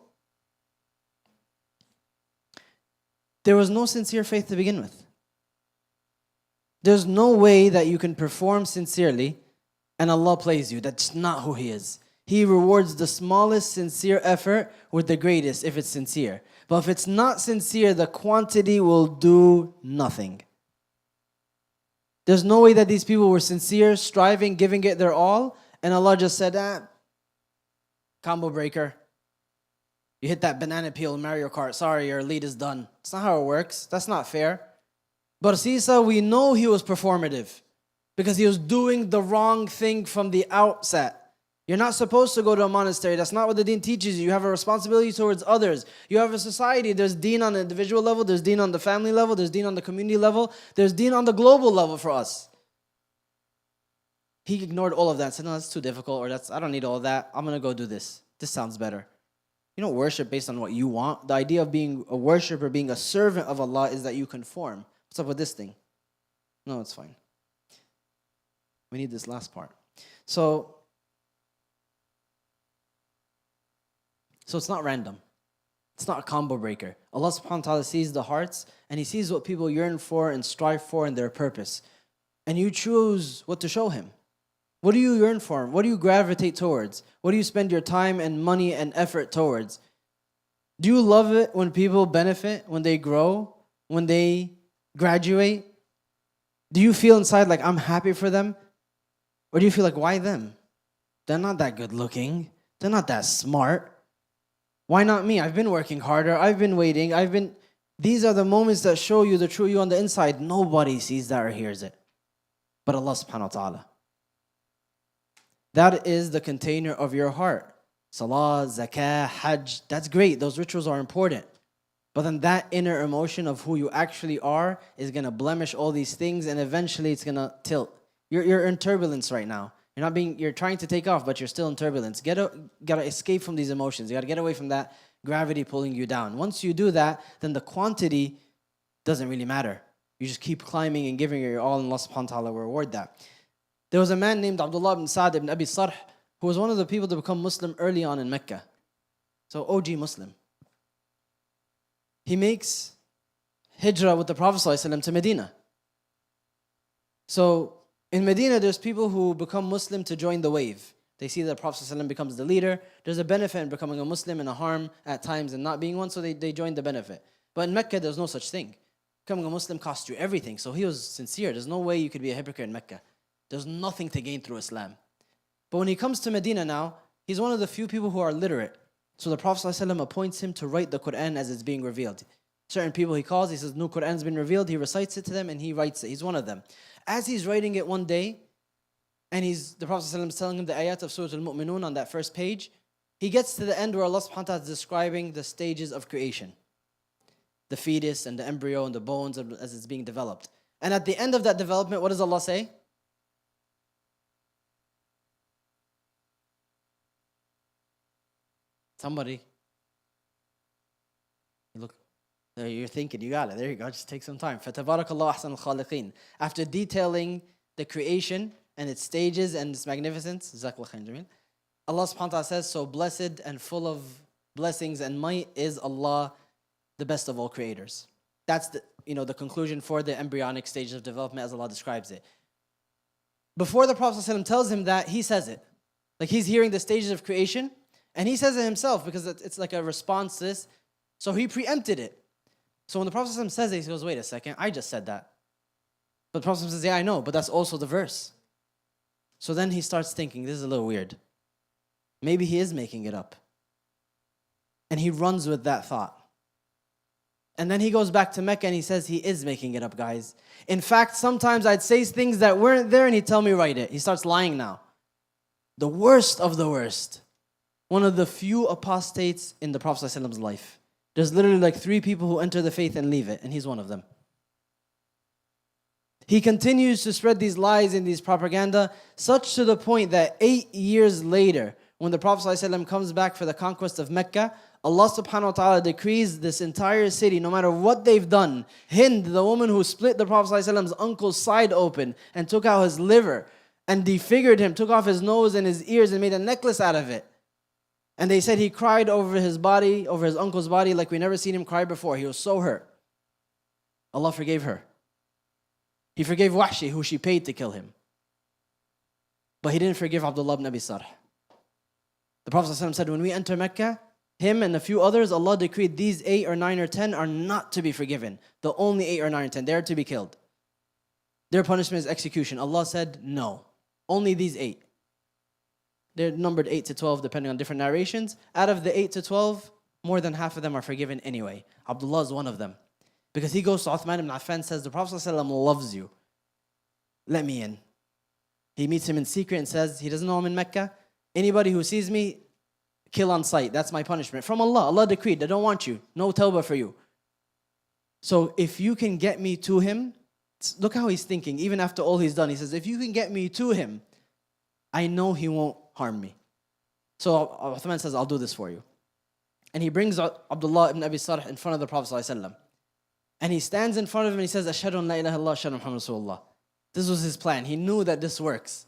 There was no sincere faith to begin with. There's no way that you can perform sincerely and Allah plays you. That's not who He is. He rewards the smallest sincere effort with the greatest if it's sincere. But if it's not sincere, the quantity will do nothing. There's no way that these people were sincere, striving, giving it their all, and Allah just said, combo breaker. You hit that banana peel in Mario Kart. Sorry, your lead is done. That's not how it works. That's not fair. Barsisa, we know he was performative because he was doing the wrong thing from the outset. You're not supposed to go to a monastery. That's not what the deen teaches you. You have a responsibility towards others. You have a society. There's deen on the individual level. There's deen on the family level. There's deen on the community level. There's deen on the global level for us. He ignored all of that and said, no, that's too difficult, or I don't need all that. I'm going to go do this. This sounds better. You don't worship based on what you want. The idea of being a worshiper, being a servant of Allah is that you conform. What's up with this thing? No, it's fine. We need this last part. So it's not random. It's not a combo breaker. Allah subhanahu wa ta'ala sees the hearts and He sees what people yearn for and strive for and their purpose. And you choose what to show Him. What do you yearn for? What do you gravitate towards? What do you spend your time and money and effort towards? Do you love it when people benefit, when they grow, when they graduate? Do you feel inside like I'm happy for them? Or do you feel like, why them? They're not that good looking. They're not that smart. Why not me? I've been working harder. I've been waiting. These are the moments that show you the true you on the inside. Nobody sees that or hears it but Allah subhanahu wa ta'ala. That is the container of your heart. Salah, zakah, hajj, that's great. Those rituals are important. But then that inner emotion of who you actually are is going to blemish all these things, and eventually it's going to tilt. You're in turbulence right now. You're trying to take off, but you're still in turbulence. Gotta escape from these emotions. You gotta get away from that gravity pulling you down. Once you do that, then the quantity doesn't really matter. You just keep climbing and giving your all, and Allah subhanahu wa ta'ala will reward that. There was a man named Abdullah ibn Sa'd ibn Abi Sarh who was one of the people to become Muslim early on in Mecca. So OG Muslim. He makes hijrah with the Prophet ﷺ to Medina. So in Medina, there's people who become Muslim to join the wave. They see that the Prophet ﷺ becomes the leader. There's a benefit in becoming a Muslim and a harm at times in not being one, so they join the benefit. But in Mecca, there's no such thing. Becoming a Muslim costs you everything. So he was sincere. There's no way you could be a hypocrite in Mecca. There's nothing to gain through Islam. But when he comes to Medina now, he's one of the few people who are literate. So the Prophet ﷺ appoints him to write the Quran as it's being revealed. Certain people he calls, he says, new Quran's been revealed. He recites it to them and he writes it. He's one of them. As he's writing it one day, and the Prophet ﷺ is telling him the ayat of Surah Al-Mu'minun on that first page, he gets to the end where Allah subhanahu wa ta'ala is describing the stages of creation. The fetus and the embryo and the bones as it's being developed. And at the end of that development, what does Allah say? Somebody. Look, you're thinking, you got it. There you go, just take some time. فَتَبَارَكَ اللَّهُ أَحْسَنُ الْخَالِقِينَ. After detailing the creation and its stages and its magnificence, Allah subhanahu wa ta'ala says, so blessed and full of blessings and might is Allah, the best of all creators. That's the conclusion for the embryonic stages of development as Allah describes it. Before the Prophet ﷺ tells him that, he says it. Like he's hearing the stages of creation, and he says it himself because it's like a response to this. So he preempted it. So when the Prophet ﷺ says it, he goes, wait a second, I just said that. But the Prophet ﷺ says, yeah, I know, but that's also the verse. So then he starts thinking, this is a little weird. Maybe he is making it up. And he runs with that thought. And then he goes back to Mecca and he says he is making it up, guys. In fact, sometimes I'd say things that weren't there and he'd tell me write it. He starts lying now. The worst of the worst. One of the few apostates in the Prophet ﷺ's life. There's literally like 3 people who enter the faith and leave it, and he's one of them. He continues to spread these lies and these propaganda, such to the point that 8 years later, when the Prophet ﷺ comes back for the conquest of Mecca, Allah subhanahu wa ta'ala decrees this entire city, no matter what they've done. Hind, the woman who split the Prophet ﷺ's uncle's side open and took out his liver and defigured him, took off his nose and his ears and made a necklace out of it. And they said he cried over his body, over his uncle's body, like we never seen him cry before. He was so hurt. Allah forgave her. He forgave Wahshi, who she paid to kill him. But he didn't forgive Abdullah ibn Abi Sarh. The Prophet ﷺ said, when we enter Mecca, him and a few others, Allah decreed these 8 or 9 or 10 are not to be forgiven. The only 8 or 9 or 10, they're to be killed. Their punishment is execution. Allah said, no. Only these 8. They're numbered 8 to 12 depending on different narrations. Out of the 8 to 12, more than half of them are forgiven anyway. Abdullah is one of them. Because he goes to Uthman ibn Affan and says, the Prophet ﷺ loves you. Let me in. He meets him in secret and says, he doesn't know I'm in Mecca. Anybody who sees me, kill on sight. That's my punishment. From Allah. Allah decreed, they don't want you. No tawbah for you. So if you can get me to him, look how he's thinking. Even after all he's done, he says, if you can get me to him, I know he won't harm me. So Uthman says, I'll do this for you. And he brings Abdullah ibn Abi Sarh in front of the Prophet ﷺ. And he stands in front of him and he says, Ashhadu an la ilaha illallah, ashhadu Muhammad Rasulullah. This was his plan. He knew that this works.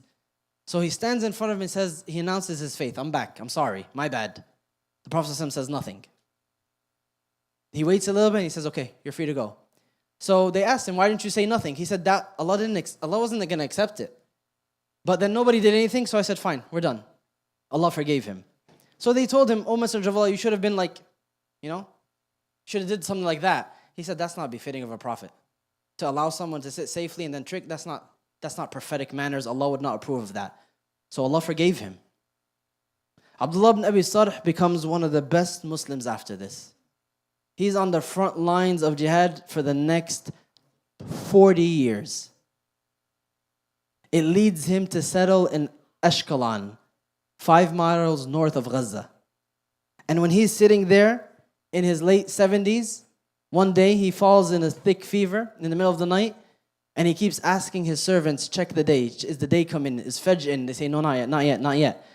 So he stands in front of him and says, he announces his faith. I'm back. I'm sorry. My bad. The Prophet ﷺ says nothing. He waits a little bit and he says, okay, you're free to go. So they asked him, why didn't you say nothing? He said that Allah wasn't going to accept it. But then nobody did anything, so I said, fine, we're done. Allah forgave him. So they told him, oh Messenger of Allah, you should have been like, should have did something like that. He said, that's not befitting of a prophet. To allow someone to sit safely and then trick, that's not prophetic manners. Allah would not approve of that. So Allah forgave him. Abdullah ibn Abi Sarh becomes one of the best Muslims after this. He's on the front lines of jihad for the next 40 years. It leads him to settle in Ashkelon, 5 miles north of Gaza. And when he's sitting there in his late 70s, one day he falls in a thick fever in the middle of the night, and he keeps asking his servants, check the day. Is the day coming? Is Fajr in? They say, no, not yet, not yet, not yet.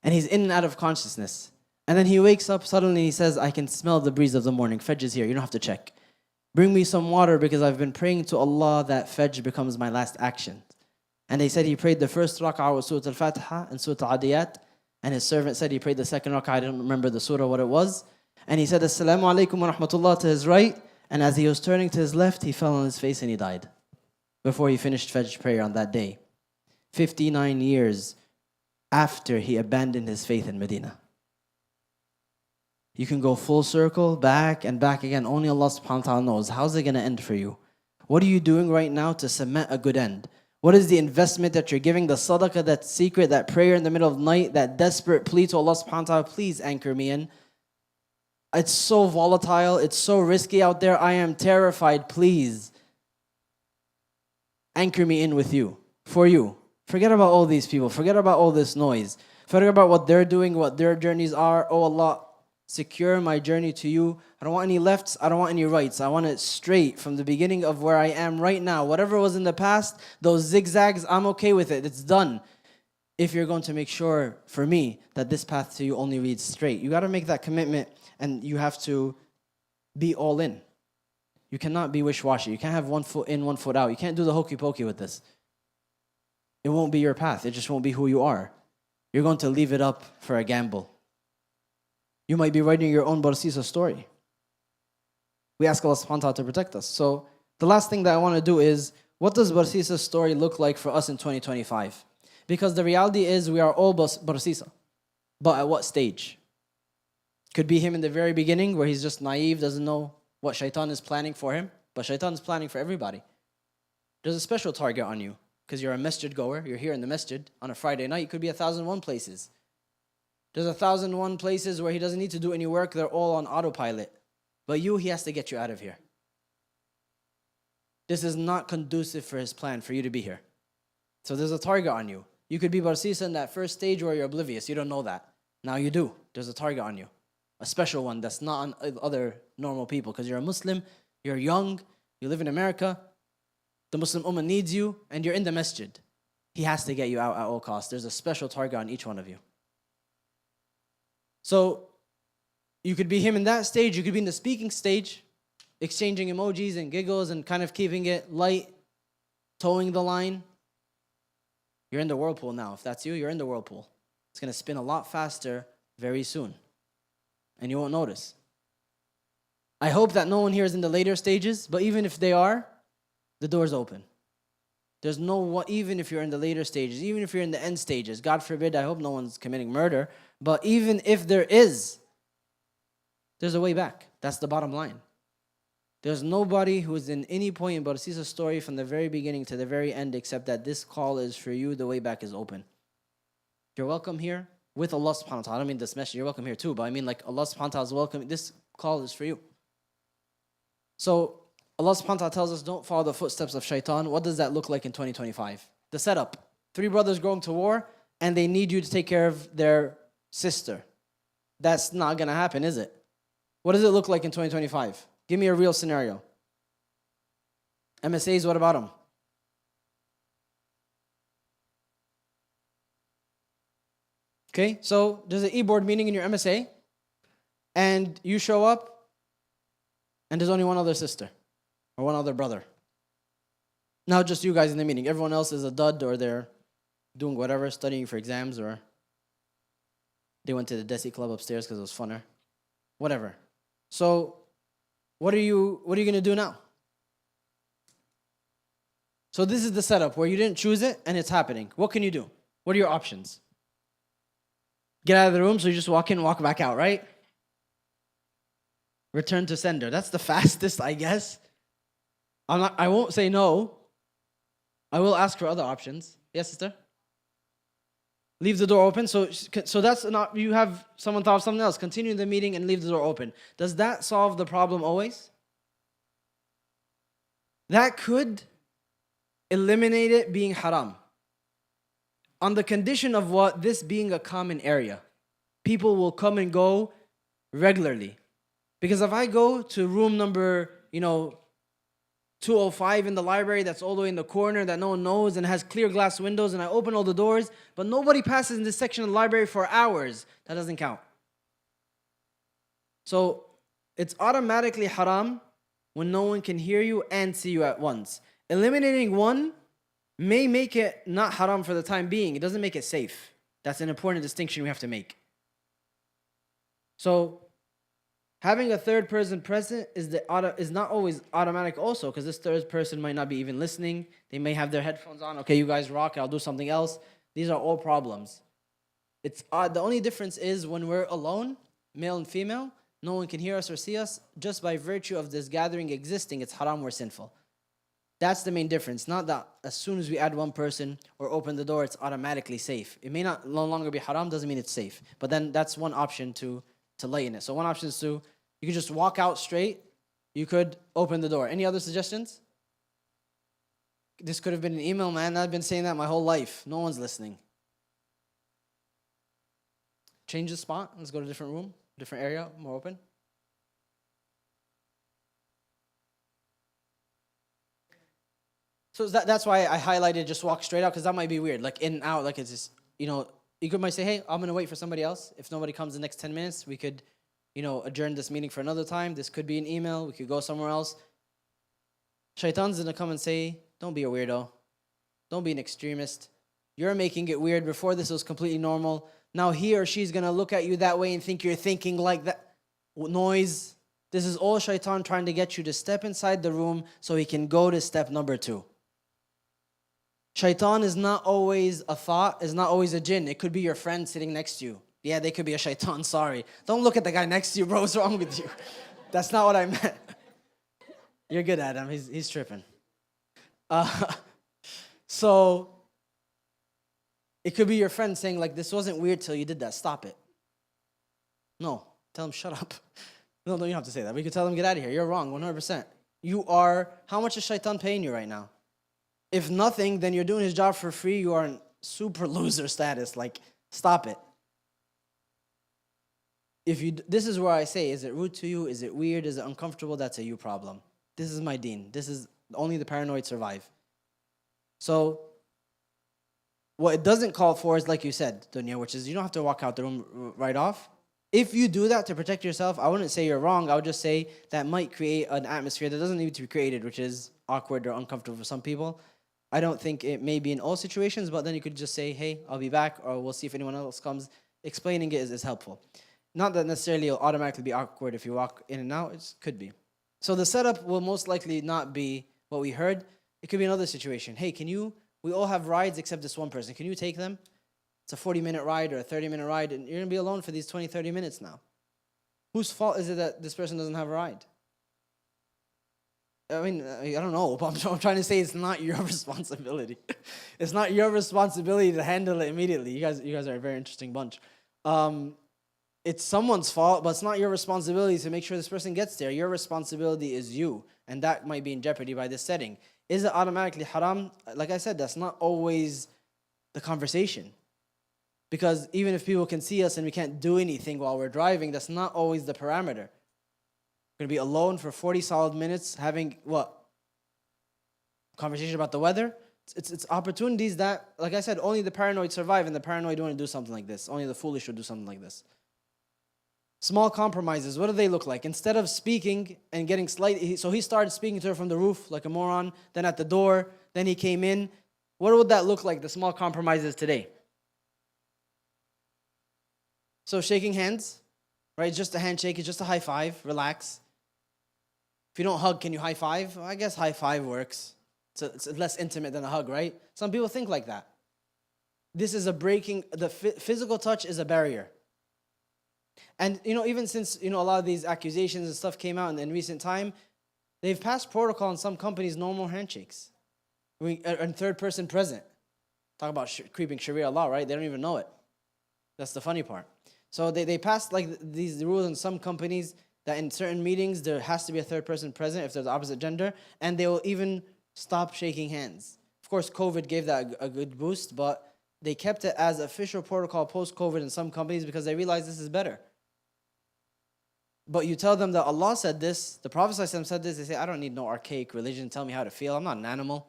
And he's in and out of consciousness. And then he wakes up suddenly, he says, I can smell the breeze of the morning. Fajr is here, you don't have to check. Bring me some water because I've been praying to Allah that Fajr becomes my last action. And they said he prayed the first rak'ah with Surah Al-Fatiha and Surah Al-Adiyat. And his servant said he prayed the second rak'ah. I don't remember the surah, what it was. And he said, Assalamu alaikum wa rahmatullah to his right. And as he was turning to his left, he fell on his face and he died. Before he finished Fajr prayer on that day. 59 years after he abandoned his faith in Medina. You can go full circle, back and back again. Only Allah subhanahu wa ta'ala knows. How's it going to end for you? What are you doing right now to cement a good end? What is the investment that you're giving? The sadaqah, that secret, that prayer in the middle of the night, that desperate plea to Allah subhanahu wa ta'ala, please anchor me in. It's so volatile, it's so risky out there. I am terrified, please. Anchor me in with you, for you. Forget about all these people, forget about all this noise. Forget about what they're doing, what their journeys are. Oh Allah, secure my journey to you. I don't want any lefts, I don't want any rights. I want it straight from the beginning of where I am right now. Whatever was in the past, those zigzags, I'm okay with it. It's done. If you're going to make sure, for me, that this path to you only leads straight. You got to make that commitment and you have to be all in. You cannot be wish-washy. You can't have 1 foot in, 1 foot out. You can't do the hokey-pokey with this. It won't be your path. It just won't be who you are. You're going to leave it up for a gamble. You might be writing your own Barsisa story. We ask Allah subhanahu wa ta'ala to protect us. So the last thing that I want to do is, what does Barsisa's story look like for us in 2025? Because the reality is we are all Barsisa. But at what stage? Could be him in the very beginning where he's just naive, doesn't know what shaitan is planning for him. But shaitan is planning for everybody. There's a special target on you because you're a masjid goer. You're here in the masjid on a Friday night. It could be 1,001 places. There's 1,001 places where he doesn't need to do any work. They're all on autopilot. But he has to get you out of here. This is not conducive for his plan for you to be here. So there's a target on you. You could be Barsisa in that first stage where you're oblivious. You don't know that. Now you do. There's a target on you. A special one that's not on other normal people. Because you're a Muslim, you're young, you live in America, the Muslim Ummah needs you, and you're in the masjid. He has to get you out at all costs. There's a special target on each one of you. So you could be him in that stage. You could be in the speaking stage, exchanging emojis and giggles and kind of keeping it light, towing the line. You're in the whirlpool now. If that's you, you're in the whirlpool. It's going to spin a lot faster very soon. And you won't notice. I hope that no one here is in the later stages, but even if they are, the door's open. There's no, even if you're in the later stages, even if you're in the end stages, God forbid, I hope no one's committing murder, but even if there is, there's a way back. That's the bottom line. There's nobody who is in any point in Barsisa's story from the very beginning to the very end except that this call is for you, the way back is open. You're welcome here with Allah subhanahu wa ta'ala. I don't mean this message, you're welcome here too, but I mean like Allah subhanahu wa ta'ala is welcome. This call is for you. So Allah subhanahu wa ta'ala tells us don't follow the footsteps of shaitan. What does that look like in 2025? The setup. 3 brothers going to war and they need you to take care of their sister. That's not going to happen, is it? What does it look like in 2025? Give me a real scenario. MSAs, what about them? Okay, so there's an e-board meeting in your MSA and you show up and there's only one other sister or one other brother. Not just you guys in the meeting. Everyone else is a dud or they're doing whatever, studying for exams, or they went to the Desi club upstairs because it was funner. Whatever. So what are you going to do now? So this is the setup where you didn't choose it and it's happening. What can you do? What are your options? Get out of the room, so you just walk in, walk back out, right? Return to sender. That's the fastest, I guess. I won't say no. I will ask for other options. Yes, sister? Leave the door open. So that's not, you have someone thought of something else. Continue the meeting and leave the door open. Does that solve the problem always? That could eliminate it being haram. On the condition of what? This being a common area. People will come and go regularly. Because if I go to room number, 205 in the library that's all the way in the corner that no one knows and has clear glass windows, and I open all the doors, but nobody passes in this section of the library for hours, that doesn't count. So it's automatically haram when no one can hear you and see you at once. Eliminating one may make it not haram for the time being. It doesn't make it safe. That's an important distinction we have to make. So having a third person present is not always automatic also, because this third person might not be even listening. They may have their headphones on. Okay, you guys rock, I'll do something else. These are all problems. It's the only difference is when we're alone, male and female, no one can hear us or see us. Just by virtue of this gathering existing, it's haram or sinful. That's the main difference. Not that as soon as we add one person or open the door, it's automatically safe. It may not no longer be haram, doesn't mean it's safe. But then that's one option to lighten it. So one option is you could just walk out straight. You could open the door. Any other suggestions? This could have been an email, man. I've been saying that my whole life. No one's listening. Change the spot. Let's go to a different room, different area, more open. So that's why I highlighted just walk straight out, because that might be weird. Like in and out, like it's just, you might say, hey, I'm going to wait for somebody else. If nobody comes the next 10 minutes, we could, adjourn this meeting for another time. This could be an email. We could go somewhere else. Shaitan's going to come and say, don't be a weirdo. Don't be an extremist. You're making it weird. Before this was completely normal. Now he or she's going to look at you that way and think you're thinking like that. Noise. This is all shaitan trying to get you to step inside the room so he can go to step number 2. Shaitan is not always a thought, is not always a jinn. It could be your friend sitting next to you. Yeah, they could be a shaitan, sorry. Don't look at the guy next to you, bro. What's wrong with you? That's not what I meant. You're good, Adam. He's tripping. So, it could be your friend saying, like, this wasn't weird till you did that. Stop it. No. Tell him, shut up. No, you don't have to say that. We could tell him, get out of here. You're wrong, 100%. How much is shaitan paying you right now? If nothing, then you're doing his job for free. You are in super loser status. Like, stop it. This is where I say, is it rude to you? Is it weird? Is it uncomfortable? That's a you problem. This is my deen. This is only the paranoid survive. So, what it doesn't call for is, like you said, Dunya, which is you don't have to walk out the room right off. If you do that to protect yourself, I wouldn't say you're wrong. I would just say that might create an atmosphere that doesn't need to be created, which is awkward or uncomfortable for some people. I don't think it may be in all situations, but then you could just say, hey, I'll be back, or we'll see if anyone else comes. Explaining it is helpful. Not that necessarily it'll automatically be awkward if you walk in and out. It could be. So the setup will most likely not be what we heard. It could be another situation. Hey, we all have rides except this one person. Can you take them? It's a 40-minute ride or a 30-minute ride, and you're going to be alone for these 20, 30 minutes now. Whose fault is it that this person doesn't have a ride? I mean, I don't know, but I'm trying to say it's not your responsibility. It's not your responsibility to handle it immediately. You guys are a very interesting bunch. It's someone's fault, but it's not your responsibility to make sure this person gets there. Your responsibility is you, and that might be in jeopardy by this setting. Is it automatically haram? Like I said, that's not always the conversation. Because even if people can see us and we can't do anything while we're driving, that's not always the parameter. We're going to be alone for 40 solid minutes having what? Conversation about the weather? It's opportunities that, like I said, only the paranoid survive, and the paranoid don't want to do something like this. Only the foolish would do something like this. Small compromises, what do they look like? Instead of speaking and getting so he started speaking to her from the roof like a moron, then at the door, then he came in. What would that look like, the small compromises today? So shaking hands, right? Just a handshake, it's just a high five, relax. If you don't hug, can you high five? Well, I guess high five works. It's less intimate than a hug, right? Some people think like that. This is the physical touch is a barrier. And, even since, a lot of these accusations and stuff came out in recent time, they've passed protocol in some companies, no more handshakes. And third person present. Talk about creeping Sharia law, right? They don't even know it. That's the funny part. So they passed these rules in some companies that in certain meetings there has to be a third person present if there's the opposite gender, and they will even stop shaking hands. Of course, COVID gave that a good boost, but they kept it as official protocol post-COVID in some companies because they realized this is better. But you tell them that Allah said this, the Prophet ﷺ said this, they say, I don't need no archaic religion to tell me how to feel. I'm not an animal.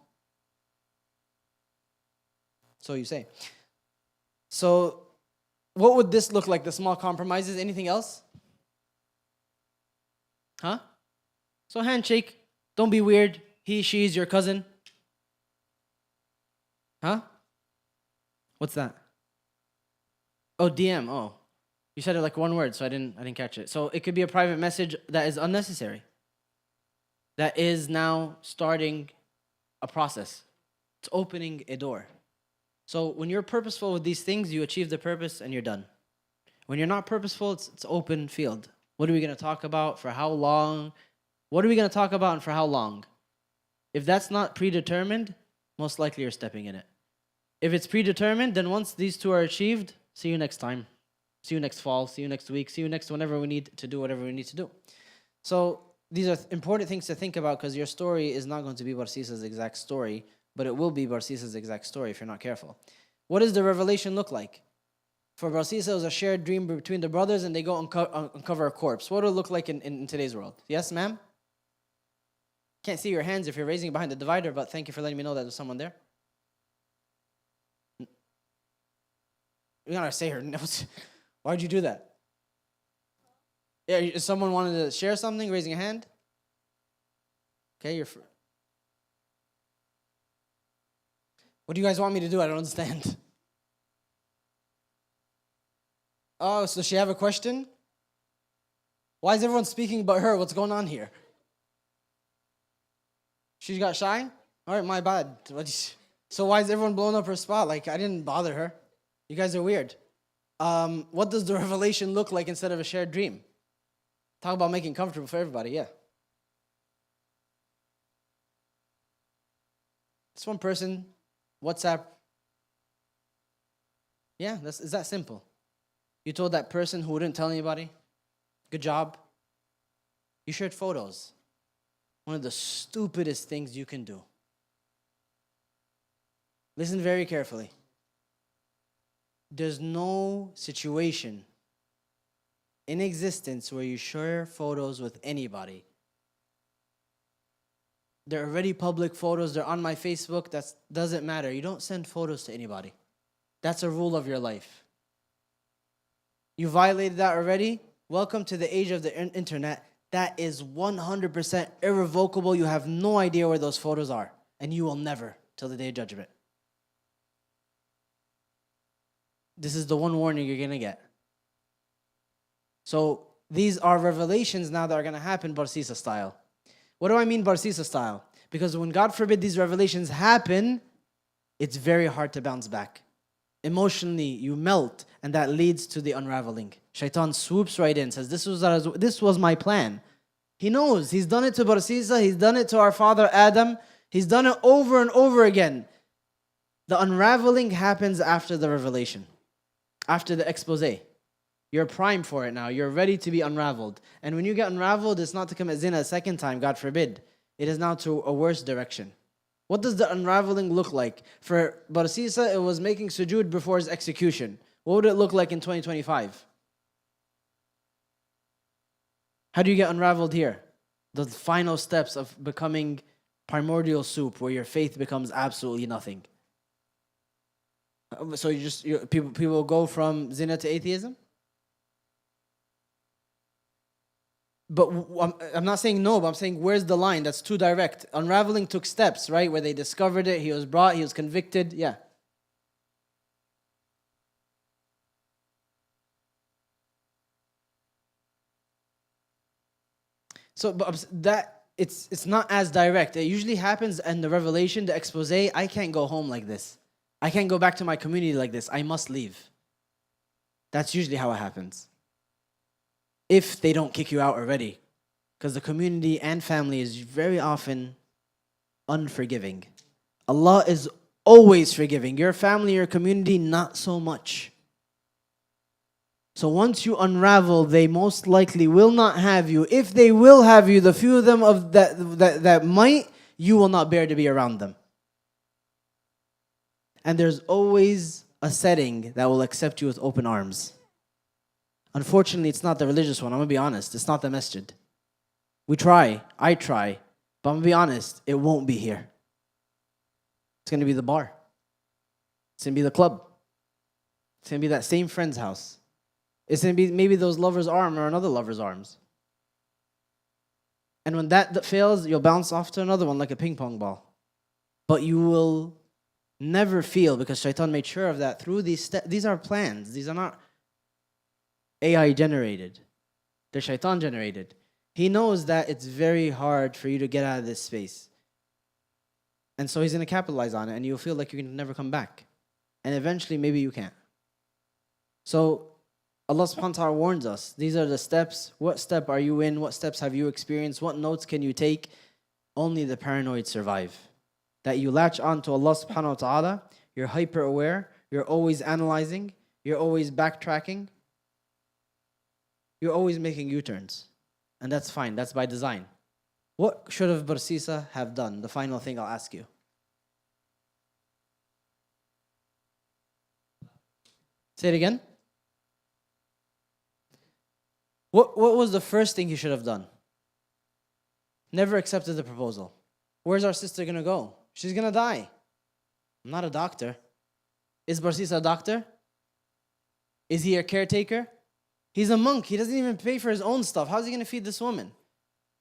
So you say. So what would this look like, the small compromises? Anything else? Huh? So handshake, don't be weird. He, she's your cousin. Huh? What's that? Oh, DM. Oh. You said it like one word, so I didn't catch it. So it could be a private message that is unnecessary. That is now starting a process. It's opening a door. So when you're purposeful with these things, you achieve the purpose and you're done. When you're not purposeful, it's open field. What are we going to talk about? For how long? What are we going to talk about and for how long? If that's not predetermined, most likely you're stepping in it. If it's predetermined, then once these two are achieved, see you next time. See you next fall, see you next week, see you next whenever we need to do whatever we need to do. So these are important things to think about because your story is not going to be Barsisa's exact story, but it will be Barsisa's exact story if you're not careful. What does the revelation look like? For Barsisa, it was a shared dream between the brothers and they go uncover a corpse. What would it look like in today's world? Yes, ma'am? Can't see your hands if you're raising it behind the divider, but thank you for letting me know that there's someone there. You gotta say her notes. Why'd you do that? Yeah, if someone wanted to share something, raising a hand? Okay, what do you guys want me to do? I don't understand. Oh, so she have a question? Why is everyone speaking but her? What's going on here? She got shy? All right, my bad. So why is everyone blowing up her spot? Like, I didn't bother her. You guys are weird. What does the revelation look like instead of a shared dream? Talk about making comfortable for everybody, yeah. This one person, WhatsApp. Yeah, it's that simple. You told that person who wouldn't tell anybody, good job. You shared photos. One of the stupidest things you can do. Listen very carefully. There's no situation in existence where you share photos with anybody. They're already public photos. They're on my Facebook. That doesn't matter. You don't send photos to anybody. That's a rule of your life. You violated that already? Welcome to the age of the internet. That is 100% irrevocable. You have no idea where those photos are. And you will never till the day of judgment. This is the one warning you're going to get. So these are revelations now that are going to happen Barsisa style. What do I mean Barsisa style? Because when God forbid these revelations happen, it's very hard to bounce back. Emotionally, you melt, and that leads to the unraveling. Shaitan swoops right in, says, this was my plan. He knows. He's done it to Barsisa. He's done it to our father Adam. He's done it over and over again. The unraveling happens after the revelation, after the expose. You're primed for it now. You're ready to be unraveled. And when you get unraveled, it's not to commit zina a second time, God forbid. It is now to a worse direction. What does the unraveling look like? For Barsisa, it was making sujood before his execution. What would it look like in 2025? How do you get unraveled here? The final steps of becoming primordial soup, where your faith becomes absolutely nothing. So people go from zina to atheism? But I'm not saying no, but I'm saying where's the line? That's too direct. Unraveling took steps, right? Where they discovered it, he was brought, he was convicted. Yeah. So but that it's not as direct. It usually happens in the revelation, the expose. I can't go home like this. I can't go back to my community like this. I must leave. That's usually how it happens. If they don't kick you out already. Because the community and family is very often unforgiving. Allah is always forgiving. Your family, your community, not so much. So once you unravel, they most likely will not have you. If they will have you, the few of them of that might, you will not bear to be around them. And there's always a setting that will accept you with open arms. Unfortunately, it's not the religious one. I'm going to be honest. It's not the masjid. We try. I try. But I'm going to be honest. It won't be here. It's going to be the bar. It's going to be the club. It's going to be that same friend's house. It's going to be maybe those lovers' arm or another lover's arms. And when that fails, you'll bounce off to another one like a ping pong ball. But you will never feel, because Shaitan made sure of that through these steps. These are plans. These are not AI generated. They're Shaitan generated. He knows that it's very hard for you to get out of this space. And so he's going to capitalize on it, and you'll feel like you're going to never come back. And eventually, maybe you can't. So Allah subhanahu wa ta'ala warns us. These are the steps. What step are you in? What steps have you experienced? What notes can you take? Only the paranoid survive. That you latch on to Allah subhanahu wa ta'ala. You're hyper aware. You're always analyzing. You're always backtracking. You're always making U-turns. And that's fine. That's by design. What should have Barsisa have done? The final thing I'll ask you. Say it again. What was the first thing he should have done? Never accepted the proposal. Where's our sister going to go? She's going to die. I'm not a doctor. Is Barsisa a doctor? Is he a caretaker? He's a monk. He doesn't even pay for his own stuff. How's he going to feed this woman?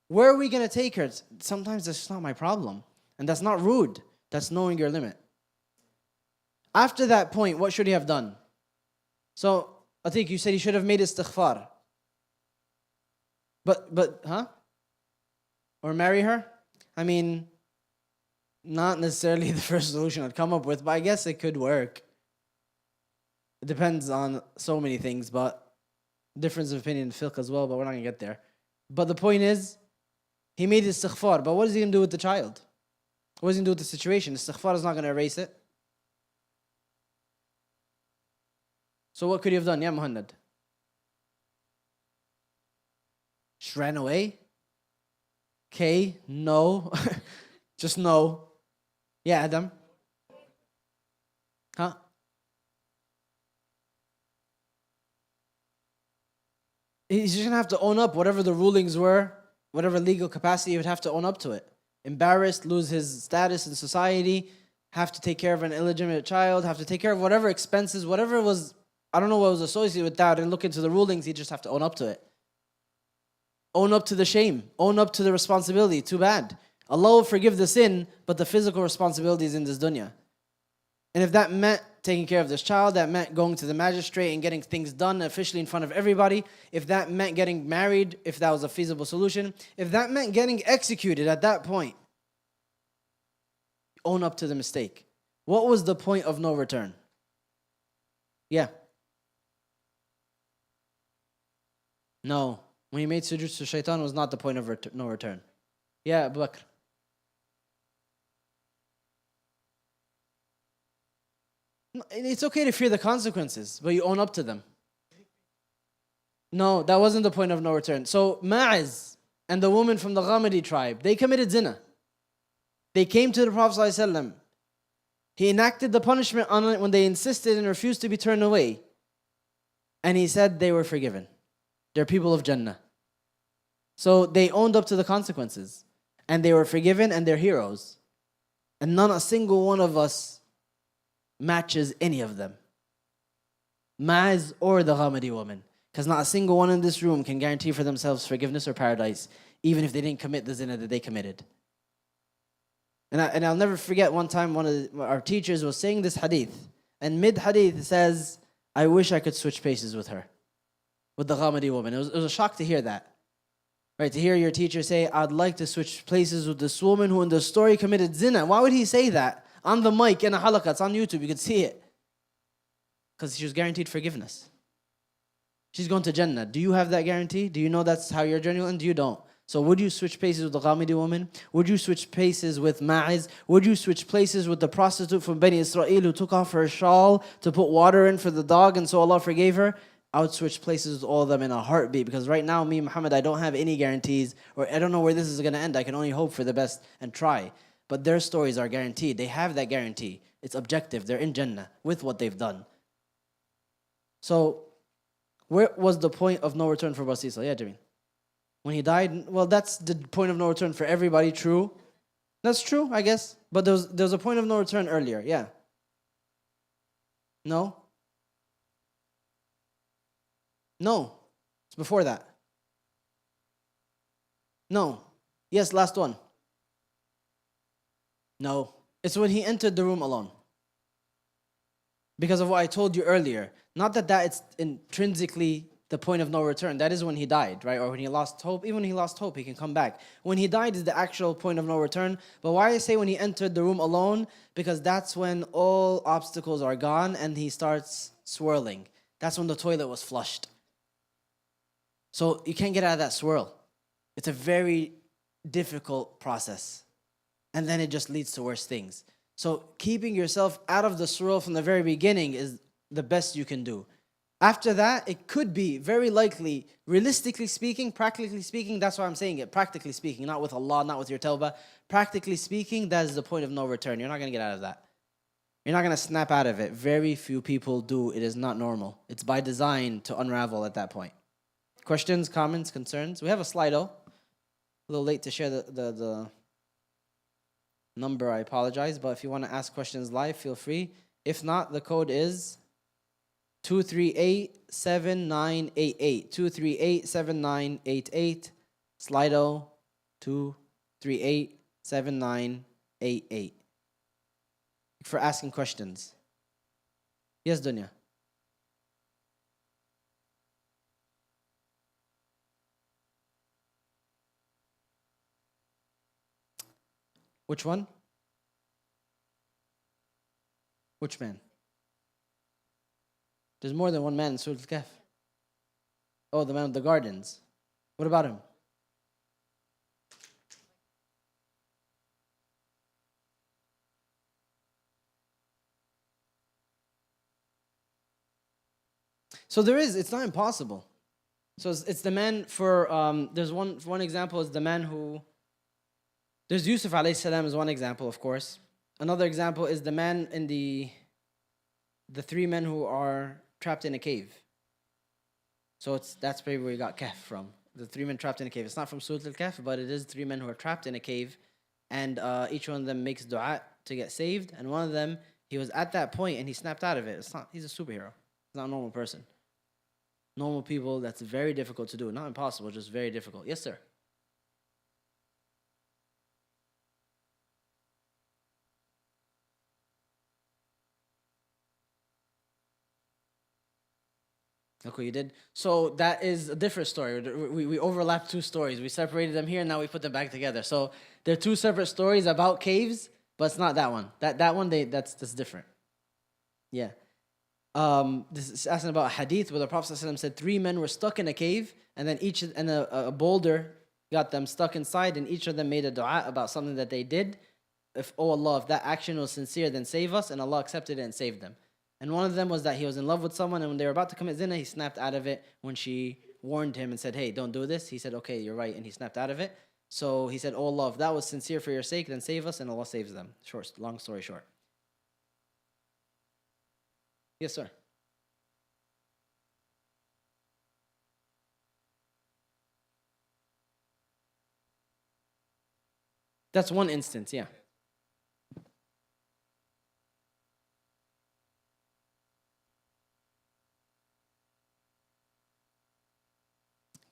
Where are we going to take her? Sometimes that's just not my problem. And that's not rude. That's knowing your limit. After that point, what should he have done? So, Atiq, you said he should have made istighfar. But, Or marry her? I mean, not necessarily the first solution I'd come up with, but I guess it could work. It depends on so many things, but difference of opinion in fiqh as well, but we're not going to get there. But the point is, he made istighfar, but what is he going to do with the child? What is he going to do with the situation? Istighfar is not going to erase it. So what could he have done? Yeah, Muhammad. Just ran away? Okay, no. Just no. Yeah, Adam. Huh? He's just going to have to own up whatever the rulings were, whatever legal capacity he would have to own up to it. Embarrassed, lose his status in society, have to take care of an illegitimate child, have to take care of whatever expenses, whatever was I don't know what was associated with that. I didn't look into the rulings. You just have to own up to it. Own up to the shame. Own up to the responsibility. Too bad. Allah will forgive the sin, but the physical responsibility is in this dunya. And if that meant taking care of this child, that meant going to the magistrate and getting things done officially in front of everybody, if that meant getting married, if that was a feasible solution, if that meant getting executed at that point, own up to the mistake. What was the point of no return? Yeah. No. When he made sujood to shaitan was not the point of no return. Yeah, Abu Bakr. It's okay to fear the consequences, but you own up to them. No, that wasn't the point of no return. So Ma'az and the woman from the Ghamidi tribe, they committed zina. They came to the Prophet ﷺ. He enacted the punishment on it when they insisted and refused to be turned away. And he said they were forgiven. They're people of Jannah. So they owned up to the consequences. And they were forgiven and they're heroes. And not a single one of us matches any of them. Ma'az or the Ghamidi woman. Because not a single one in this room can guarantee for themselves forgiveness or paradise, even if they didn't commit the zina that they committed. And I'll never forget one time one of our teachers was saying this hadith. And mid-hadith it says, I wish I could switch places with her. With the Ghamidi woman. It was a shock to hear that. Right, to hear your teacher say, I'd like to switch places with this woman who in the story committed zina. Why would he say that? On the mic in a halaqa, it's on YouTube, you could see it. Because she was guaranteed forgiveness. She's going to Jannah. Do you have that guarantee? Do you know that's how your journey will end? You don't. So would you switch places with the Ghamidi woman? Would you switch places with Ma'iz? Would you switch places with the prostitute from Bani Israel who took off her shawl to put water in for the dog and so Allah forgave her? I would switch places with all of them in a heartbeat, because right now, me, Muhammad, I don't have any guarantees, or I don't know where this is going to end. I can only hope for the best and try. But their stories are guaranteed. They have that guarantee. It's objective. They're in Jannah with what they've done. So, where was the point of no return for Barsisa? Yeah, Jameen. When he died, well, that's the point of no return for everybody, true. That's true, I guess. But there was a point of no return earlier, yeah. No? No. It's before that. No. Yes, last one. No. It's when he entered the room alone. Because of what I told you earlier. Not that it's intrinsically the point of no return. That is when he died, right? Or when he lost hope. Even when he lost hope, he can come back. When he died is the actual point of no return. But why I say when he entered the room alone? Because that's when all obstacles are gone and he starts swirling. That's when the toilet was flushed. So you can't get out of that swirl. It's a very difficult process. And then it just leads to worse things. So keeping yourself out of the swirl from the very beginning is the best you can do. After that, it could be very likely, realistically speaking, practically speaking, that's why I'm saying it, practically speaking, not with Allah, not with your tawbah. Practically speaking, that is the point of no return. You're not going to get out of that. You're not going to snap out of it. Very few people do. It is not normal. It's by design to unravel at that point. Questions, comments, concerns? We have a Slido. A little late to share the number, I apologize. But if you want to ask questions live, feel free. If not, the code is 238-7988. 238-7988. Slido 238-7988. For asking questions. Yes, Dunya. Which one? Which man? There's more than one man in Surah Al-Kahf. Oh, the man with the gardens. What about him? So it's not impossible. So it's the man for, there's one example is the man who, there's Yusuf alayhi salam is one example, of course. Another example is the man in the three men who are trapped in a cave. So that's probably where we got Kahf from. The three men trapped in a cave. It's not from Surah Al-Kahf, but it is three men who are trapped in a cave. And each one of them makes dua to get saved. And one of them, he was at that point and he snapped out of it. He's a superhero. He's not a normal person. Normal people, that's very difficult to do. Not impossible, just very difficult. Yes, sir. Look what you did. So that is a different story. We overlapped two stories. We separated them here, and now we put them back together. So they're two separate stories about caves, but it's not that one. That one, that's different. Yeah. This is asking about a hadith where the Prophet ﷺ said 3 men were stuck in a cave, and then a boulder got them stuck inside, and each of them made a dua about something that they did. If, oh Allah, if that action was sincere, then save us, and Allah accepted it and saved them. And one of them was that he was in love with someone, and when they were about to commit zina, he snapped out of it. When she warned him and said, hey, don't do this, he said, okay, you're right, and he snapped out of it. So he said, oh Allah, if that was sincere for your sake, then save us, and Allah saves them. Long story short. Yes, sir. That's one instance, yeah.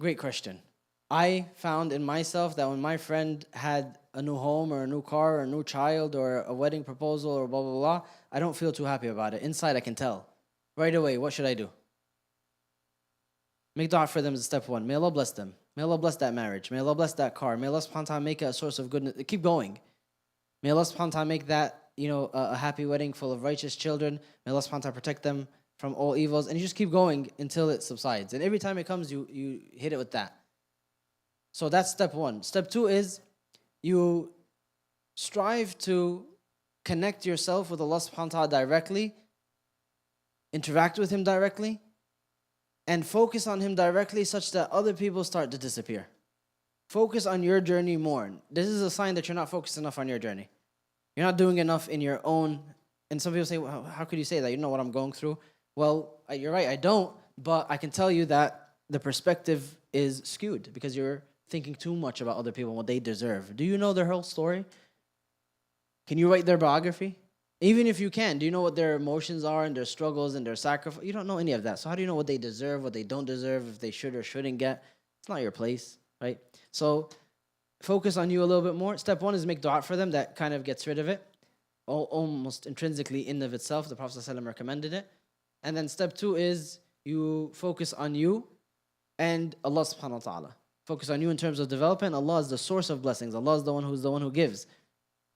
Great question. I found in myself that when my friend had a new home or a new car or a new child or a wedding proposal or blah, blah, blah, I don't feel too happy about it. Inside, I can tell. Right away, what should I do? Make dua for them is step one. May Allah bless them. May Allah bless that marriage. May Allah bless that car. May Allah subhanahu wa ta'ala make it a source of goodness. Keep going. May Allah subhanahu wa ta'ala make that, a happy wedding full of righteous children. May Allah subhanahu wa ta'ala protect them from all evils. And you just keep going until it subsides. And every time it comes, you hit it with that. So that's step one. Step two is you strive to connect yourself with Allah subhanahu wa ta'ala directly, interact with Him directly, and focus on Him directly such that other people start to disappear. Focus on your journey more. This is a sign that you're not focused enough on your journey. You're not doing enough in your own. And some people say, well, how could you say that? You know what I'm going through. Well, you're right, I don't. But I can tell you that the perspective is skewed because you're thinking too much about other people and what they deserve. Do you know their whole story? Can you write their biography? Even if you can, do you know what their emotions are and their struggles and their sacrifice? You don't know any of that. So how do you know what they deserve, what they don't deserve, if they should or shouldn't get? It's not your place, right? So focus on you a little bit more. Step one is make dua for them. That kind of gets rid of it. Almost intrinsically in of itself. The Prophet ﷺ recommended it. And then step two is you focus on you and Allah subhanahu wa ta'ala. Focus on you in terms of development. Allah is the source of blessings. Allah is the one who gives.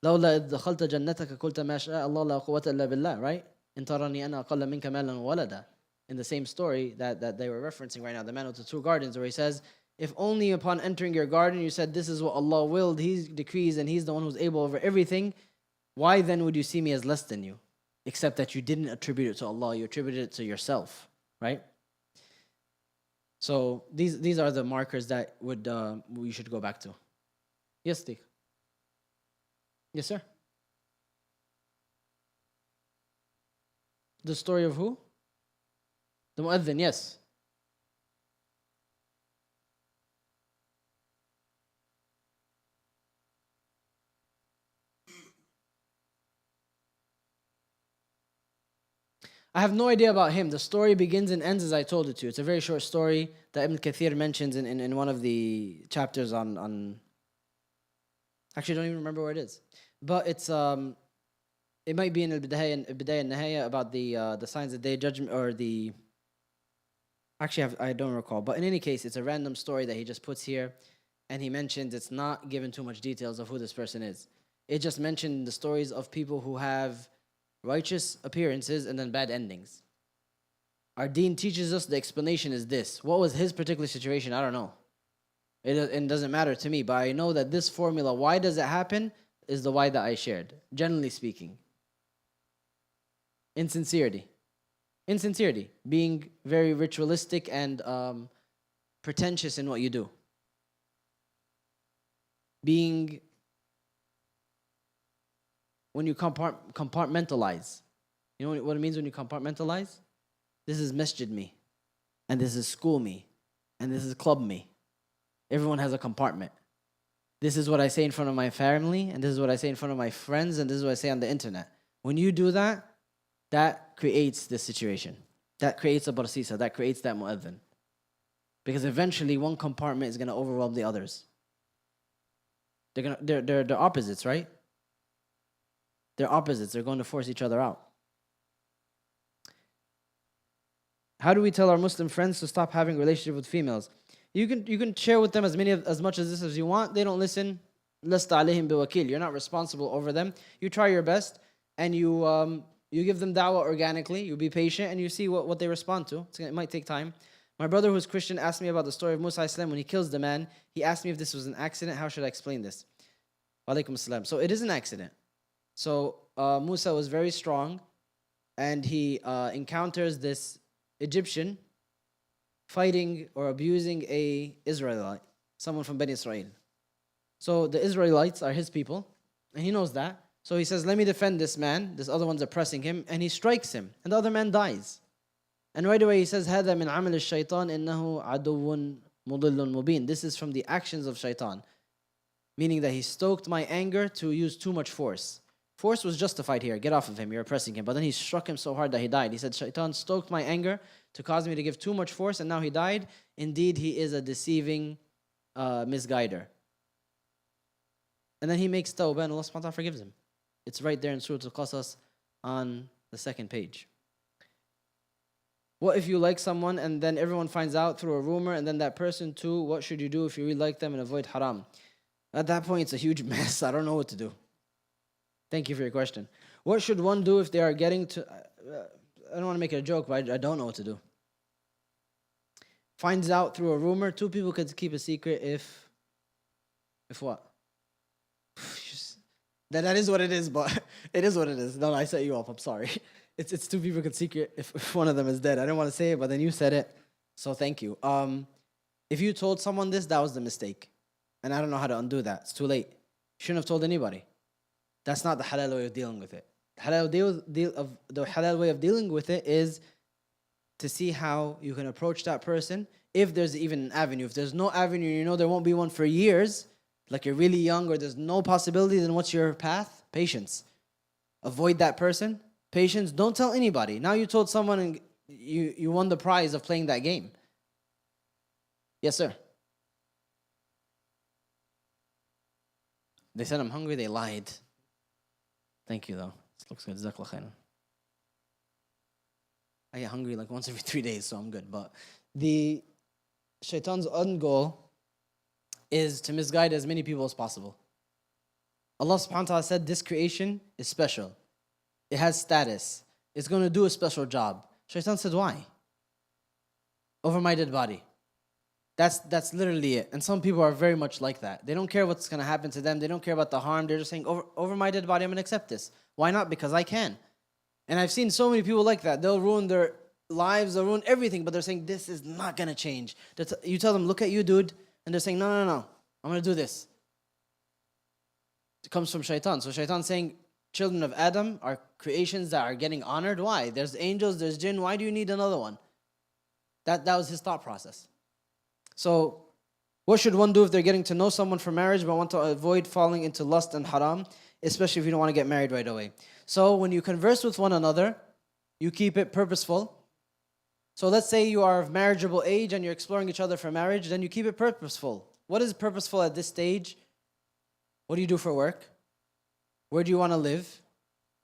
لولا إذ دخلت جنتك قلت ما شاء الله لا قوة إلا بالله, right? إن تراني أنا أقل منك مالا وولدا. In the same story that they were referencing right now, the man with the 2 gardens, where he says, if only upon entering your garden you said this is what Allah willed, He decrees, and He's the one who's able over everything, why then would you see me as less than you? Except that you didn't attribute it to Allah, you attributed it to yourself, right? So these are the markers that we should go back to. Yes, Steve. Yes, sir. The story of who? The mu'adhin, yes. I have no idea about him. The story begins and ends as I told it to you. It's a very short story that Ibn Kathir mentions in one of the chapters on actually, I don't even remember where it is. But it's it might be in Al-Bidayah and Nihaya about the signs of the day judgment or the. Actually, I don't recall. But in any case, it's a random story that he just puts here, and he mentions it's not given too much details of who this person is. It just mentioned the stories of people who have righteous appearances and then bad endings. Our deen teaches us the explanation is this. What was his particular situation? I don't know. It doesn't matter to me, but I know that this formula, why does it happen, is the why that I shared, generally speaking. Insincerity. Being very ritualistic and pretentious in what you do. Being, when you compartmentalize. You know what it means when you compartmentalize? This is masjid me, and this is school me, and this is club me. Everyone has a compartment. This is what I say in front of my family, and this is what I say in front of my friends, and this is what I say on the internet. When you do that, that creates this situation. that creates a barsisa, that creates that mu'adhin. Because eventually one compartment is going to overwhelm the others. They're opposites, right? They're opposites. They're going to force each other out. How do we tell our Muslim friends to stop having a relationship with females? You can share with them as much as this as you want. They don't listen. Lasta alayhim biwakil. You're not responsible over them. You try your best, and you give them da'wah organically. You be patient, and you see what they respond to. It might take time. My brother who's Christian asked me about the story of Musa Islam when he kills the man. He asked me if this was an accident. How should I explain this? Wa alaikum assalam. So it is an accident. So Musa was very strong, and he encounters this Egyptian fighting or abusing a Israelite, someone from Bani Israel. So the Israelites are his people, and he knows that. So he says, let me defend this man. This other one's oppressing him, and he strikes him, and the other man dies. And right away he says, هذا من عمل الشيطان إنه عدو مضل مبين. This is from the actions of shaitan, meaning that he stoked my anger to use too much force. Force was justified here. Get off of him. You're oppressing him. But then he struck him so hard that he died. He said, Shaitan stoked my anger to cause me to give too much force, and now he died. Indeed, he is a deceiving misguider. And then he makes tawbah, and Allah subhanahu wa ta'ala forgives him. It's right there in Surah Al-Qasas on the second page. What if you like someone and then everyone finds out through a rumor, and then that person too? What should you do if you really like them and avoid haram? At that point, it's a huge mess. I don't know what to do. Thank you for your question. What should one do if they are getting to... I don't want to make it a joke, but I don't know what to do. Finds out through a rumor. Two people could keep a secret if what? That is what it is, but it is what it is. No, I set you up. I'm sorry. It's two people could secret if one of them is dead. I didn't want to say it, but then you said it. So thank you. If you told someone this, that was the mistake. And I don't know how to undo that. It's too late. You shouldn't have told anybody. That's not the halal way of dealing with it. The halal way of dealing with it is to see how you can approach that person, if there's even an avenue. If there's no avenue, you know there won't be one for years, like you're really young or there's no possibility, then what's your path? Patience. Avoid that person. Patience. Don't tell anybody. Now you told someone and you won the prize of playing that game. Yes, sir. They said I'm hungry, they lied. Thank you, though. This looks good. Jazakallah khairan. I get hungry like once every 3 days, so I'm good. But the shaitan's end goal is to misguide as many people as possible. Allah subhanahu wa ta'ala said this creation is special. It has status. It's going to do a special job. Shaitan said, why? Over my dead body. That's literally it. And some people are very much like that. They don't care what's going to happen to them. They don't care about the harm. They're just saying, over my dead body, I'm going to accept this. Why not? Because I can. And I've seen so many people like that. They'll ruin their lives, they'll ruin everything, but they're saying, this is not going to change. You tell them, look at you, dude. And they're saying, no, I'm going to do this. It comes from shaitan. So shaitan's saying, children of Adam are creations that are getting honored. Why? There's angels, there's jinn. Why do you need another one? That was his thought process. So, what should one do if they're getting to know someone for marriage but want to avoid falling into lust and haram, especially if you don't want to get married right away? So, when you converse with one another, you keep it purposeful. So, let's say you are of marriageable age and you're exploring each other for marriage, then you keep it purposeful. What is purposeful at this stage? What do you do for work? Where do you want to live?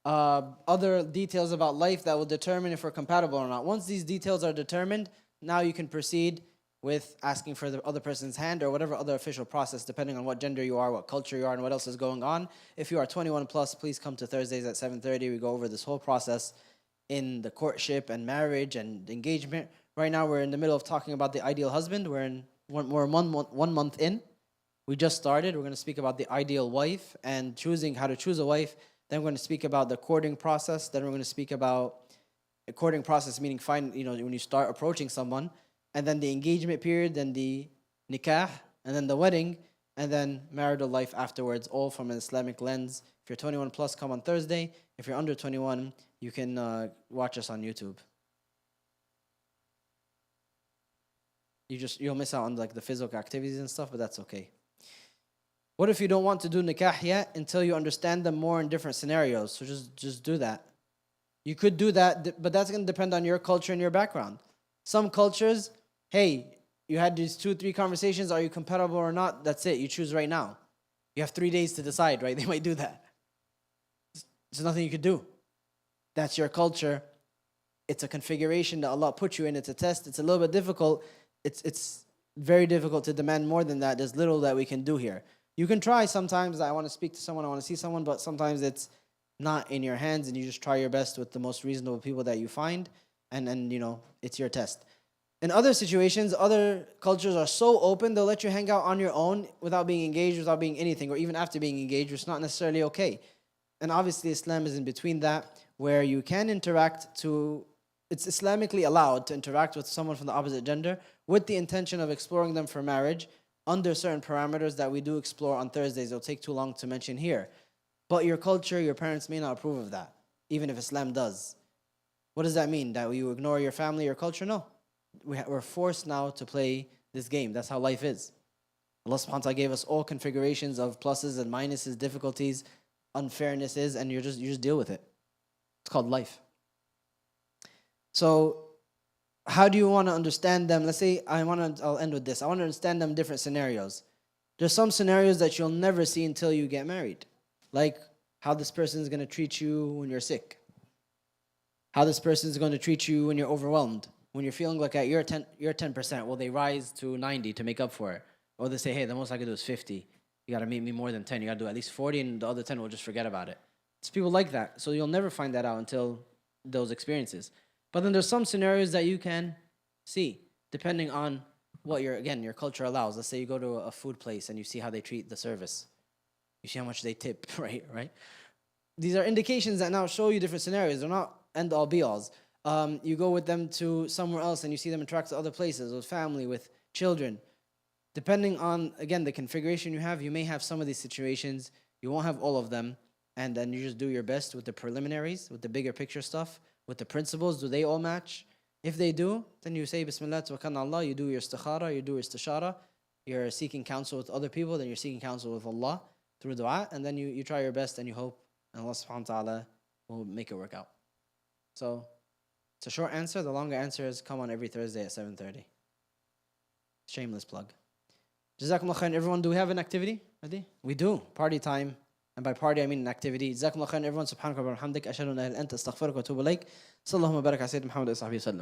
Other details about life that will determine if we're compatible or not. Once these details are determined, now you can proceed with asking for the other person's hand or whatever other official process, depending on what gender you are, what culture you are, and what else is going on. If you are 21 plus, please come to Thursdays at 7:30. We go over this whole process in the courtship and marriage and engagement. Right now, we're in the middle of talking about the ideal husband. We're 1 month in. We just started. We're going to speak about the ideal wife and choosing how to choose a wife. Then we're going to speak about the courting process. Then we're going to speak about a courting process, meaning when you start approaching someone. And then the engagement period, then the nikah, and then the wedding, and then marital life afterwards, all from an Islamic lens. If you're 21 plus, come on Thursday. If you're under 21, you can watch us on YouTube. You'll miss out on like the physical activities and stuff, but that's okay. What if you don't want to do nikah yet until you understand them more in different scenarios? So just do that. You could do that, but that's going to depend on your culture and your background. Some cultures, hey, you had these 2-3 conversations. Are you compatible or not? That's it. You choose right now. You have 3 days to decide, right? They might do that. There's nothing you could do. That's your culture. It's a configuration that Allah put you in. It's a test. It's a little bit difficult. It's very difficult to demand more than that. There's little that we can do here. You can try sometimes. I want to speak to someone. I want to see someone. But sometimes it's not in your hands, and you just try your best with the most reasonable people that you find. And it's your test. In other situations, other cultures are so open, they'll let you hang out on your own without being engaged, without being anything, or even after being engaged, which is not necessarily okay. And obviously, Islam is in between that, where you can it's Islamically allowed to interact with someone from the opposite gender with the intention of exploring them for marriage under certain parameters that we do explore on Thursdays. It'll take too long to mention here. But your culture, your parents may not approve of that, even if Islam does. What does that mean? That you ignore your family, your culture? No. We're forced now to play this game. That's how life is. Allah subhanahu wa ta'ala gave us all configurations of pluses and minuses, difficulties, unfairnesses, and you just deal with it. It's called life. So how do you want to understand them? Let's say I'll end with this. I want to understand them in different scenarios. There's some scenarios that you'll never see until you get married. Like how this person is going to treat you when you're sick. How this person is going to treat you when you're overwhelmed. When you're feeling like you're 10%, will they rise to 90 to make up for it? Or they say, hey, the most I can do is 50. You got to meet me more than 10. You got to do at least 40, and the other 10 will just forget about it. It's people like that. So you'll never find that out until those experiences. But then there's some scenarios that you can see, depending on what your culture allows. Let's say you go to a food place and you see how they treat the service. You see how much they tip, right? These are indications that now show you different scenarios. They're not end-all, be-alls. You go with them to somewhere else and you see them interact with other places, with family, with children. Depending on, again, the configuration you have, you may have some of these situations. You won't have all of them. And then you just do your best with the preliminaries, with the bigger picture stuff, with the principles. Do they all match? If they do, then you say, Bismillah, tawakkalna Allah. You do your istikhara, you do your istishara. You're seeking counsel with other people, then you're seeking counsel with Allah through dua. And then you try your best and you hope, and Allah subhanahu wa ta'ala will make it work out. So, it's a short answer. The longer answer is come on every Thursday at 7:30. Shameless plug. Jazakumullah khair. Everyone, do we have an activity? Ready? We do. Party time. And by party, I mean an activity. Jazakumullah khair. Everyone, subhanaka wa bihamdik. Ashhadu an la ilaha illa anta astaghfiruka wa atubu ilaik. Sallallahu wa barak ala sayyidina Muhammad wa sahbihi wa sallam.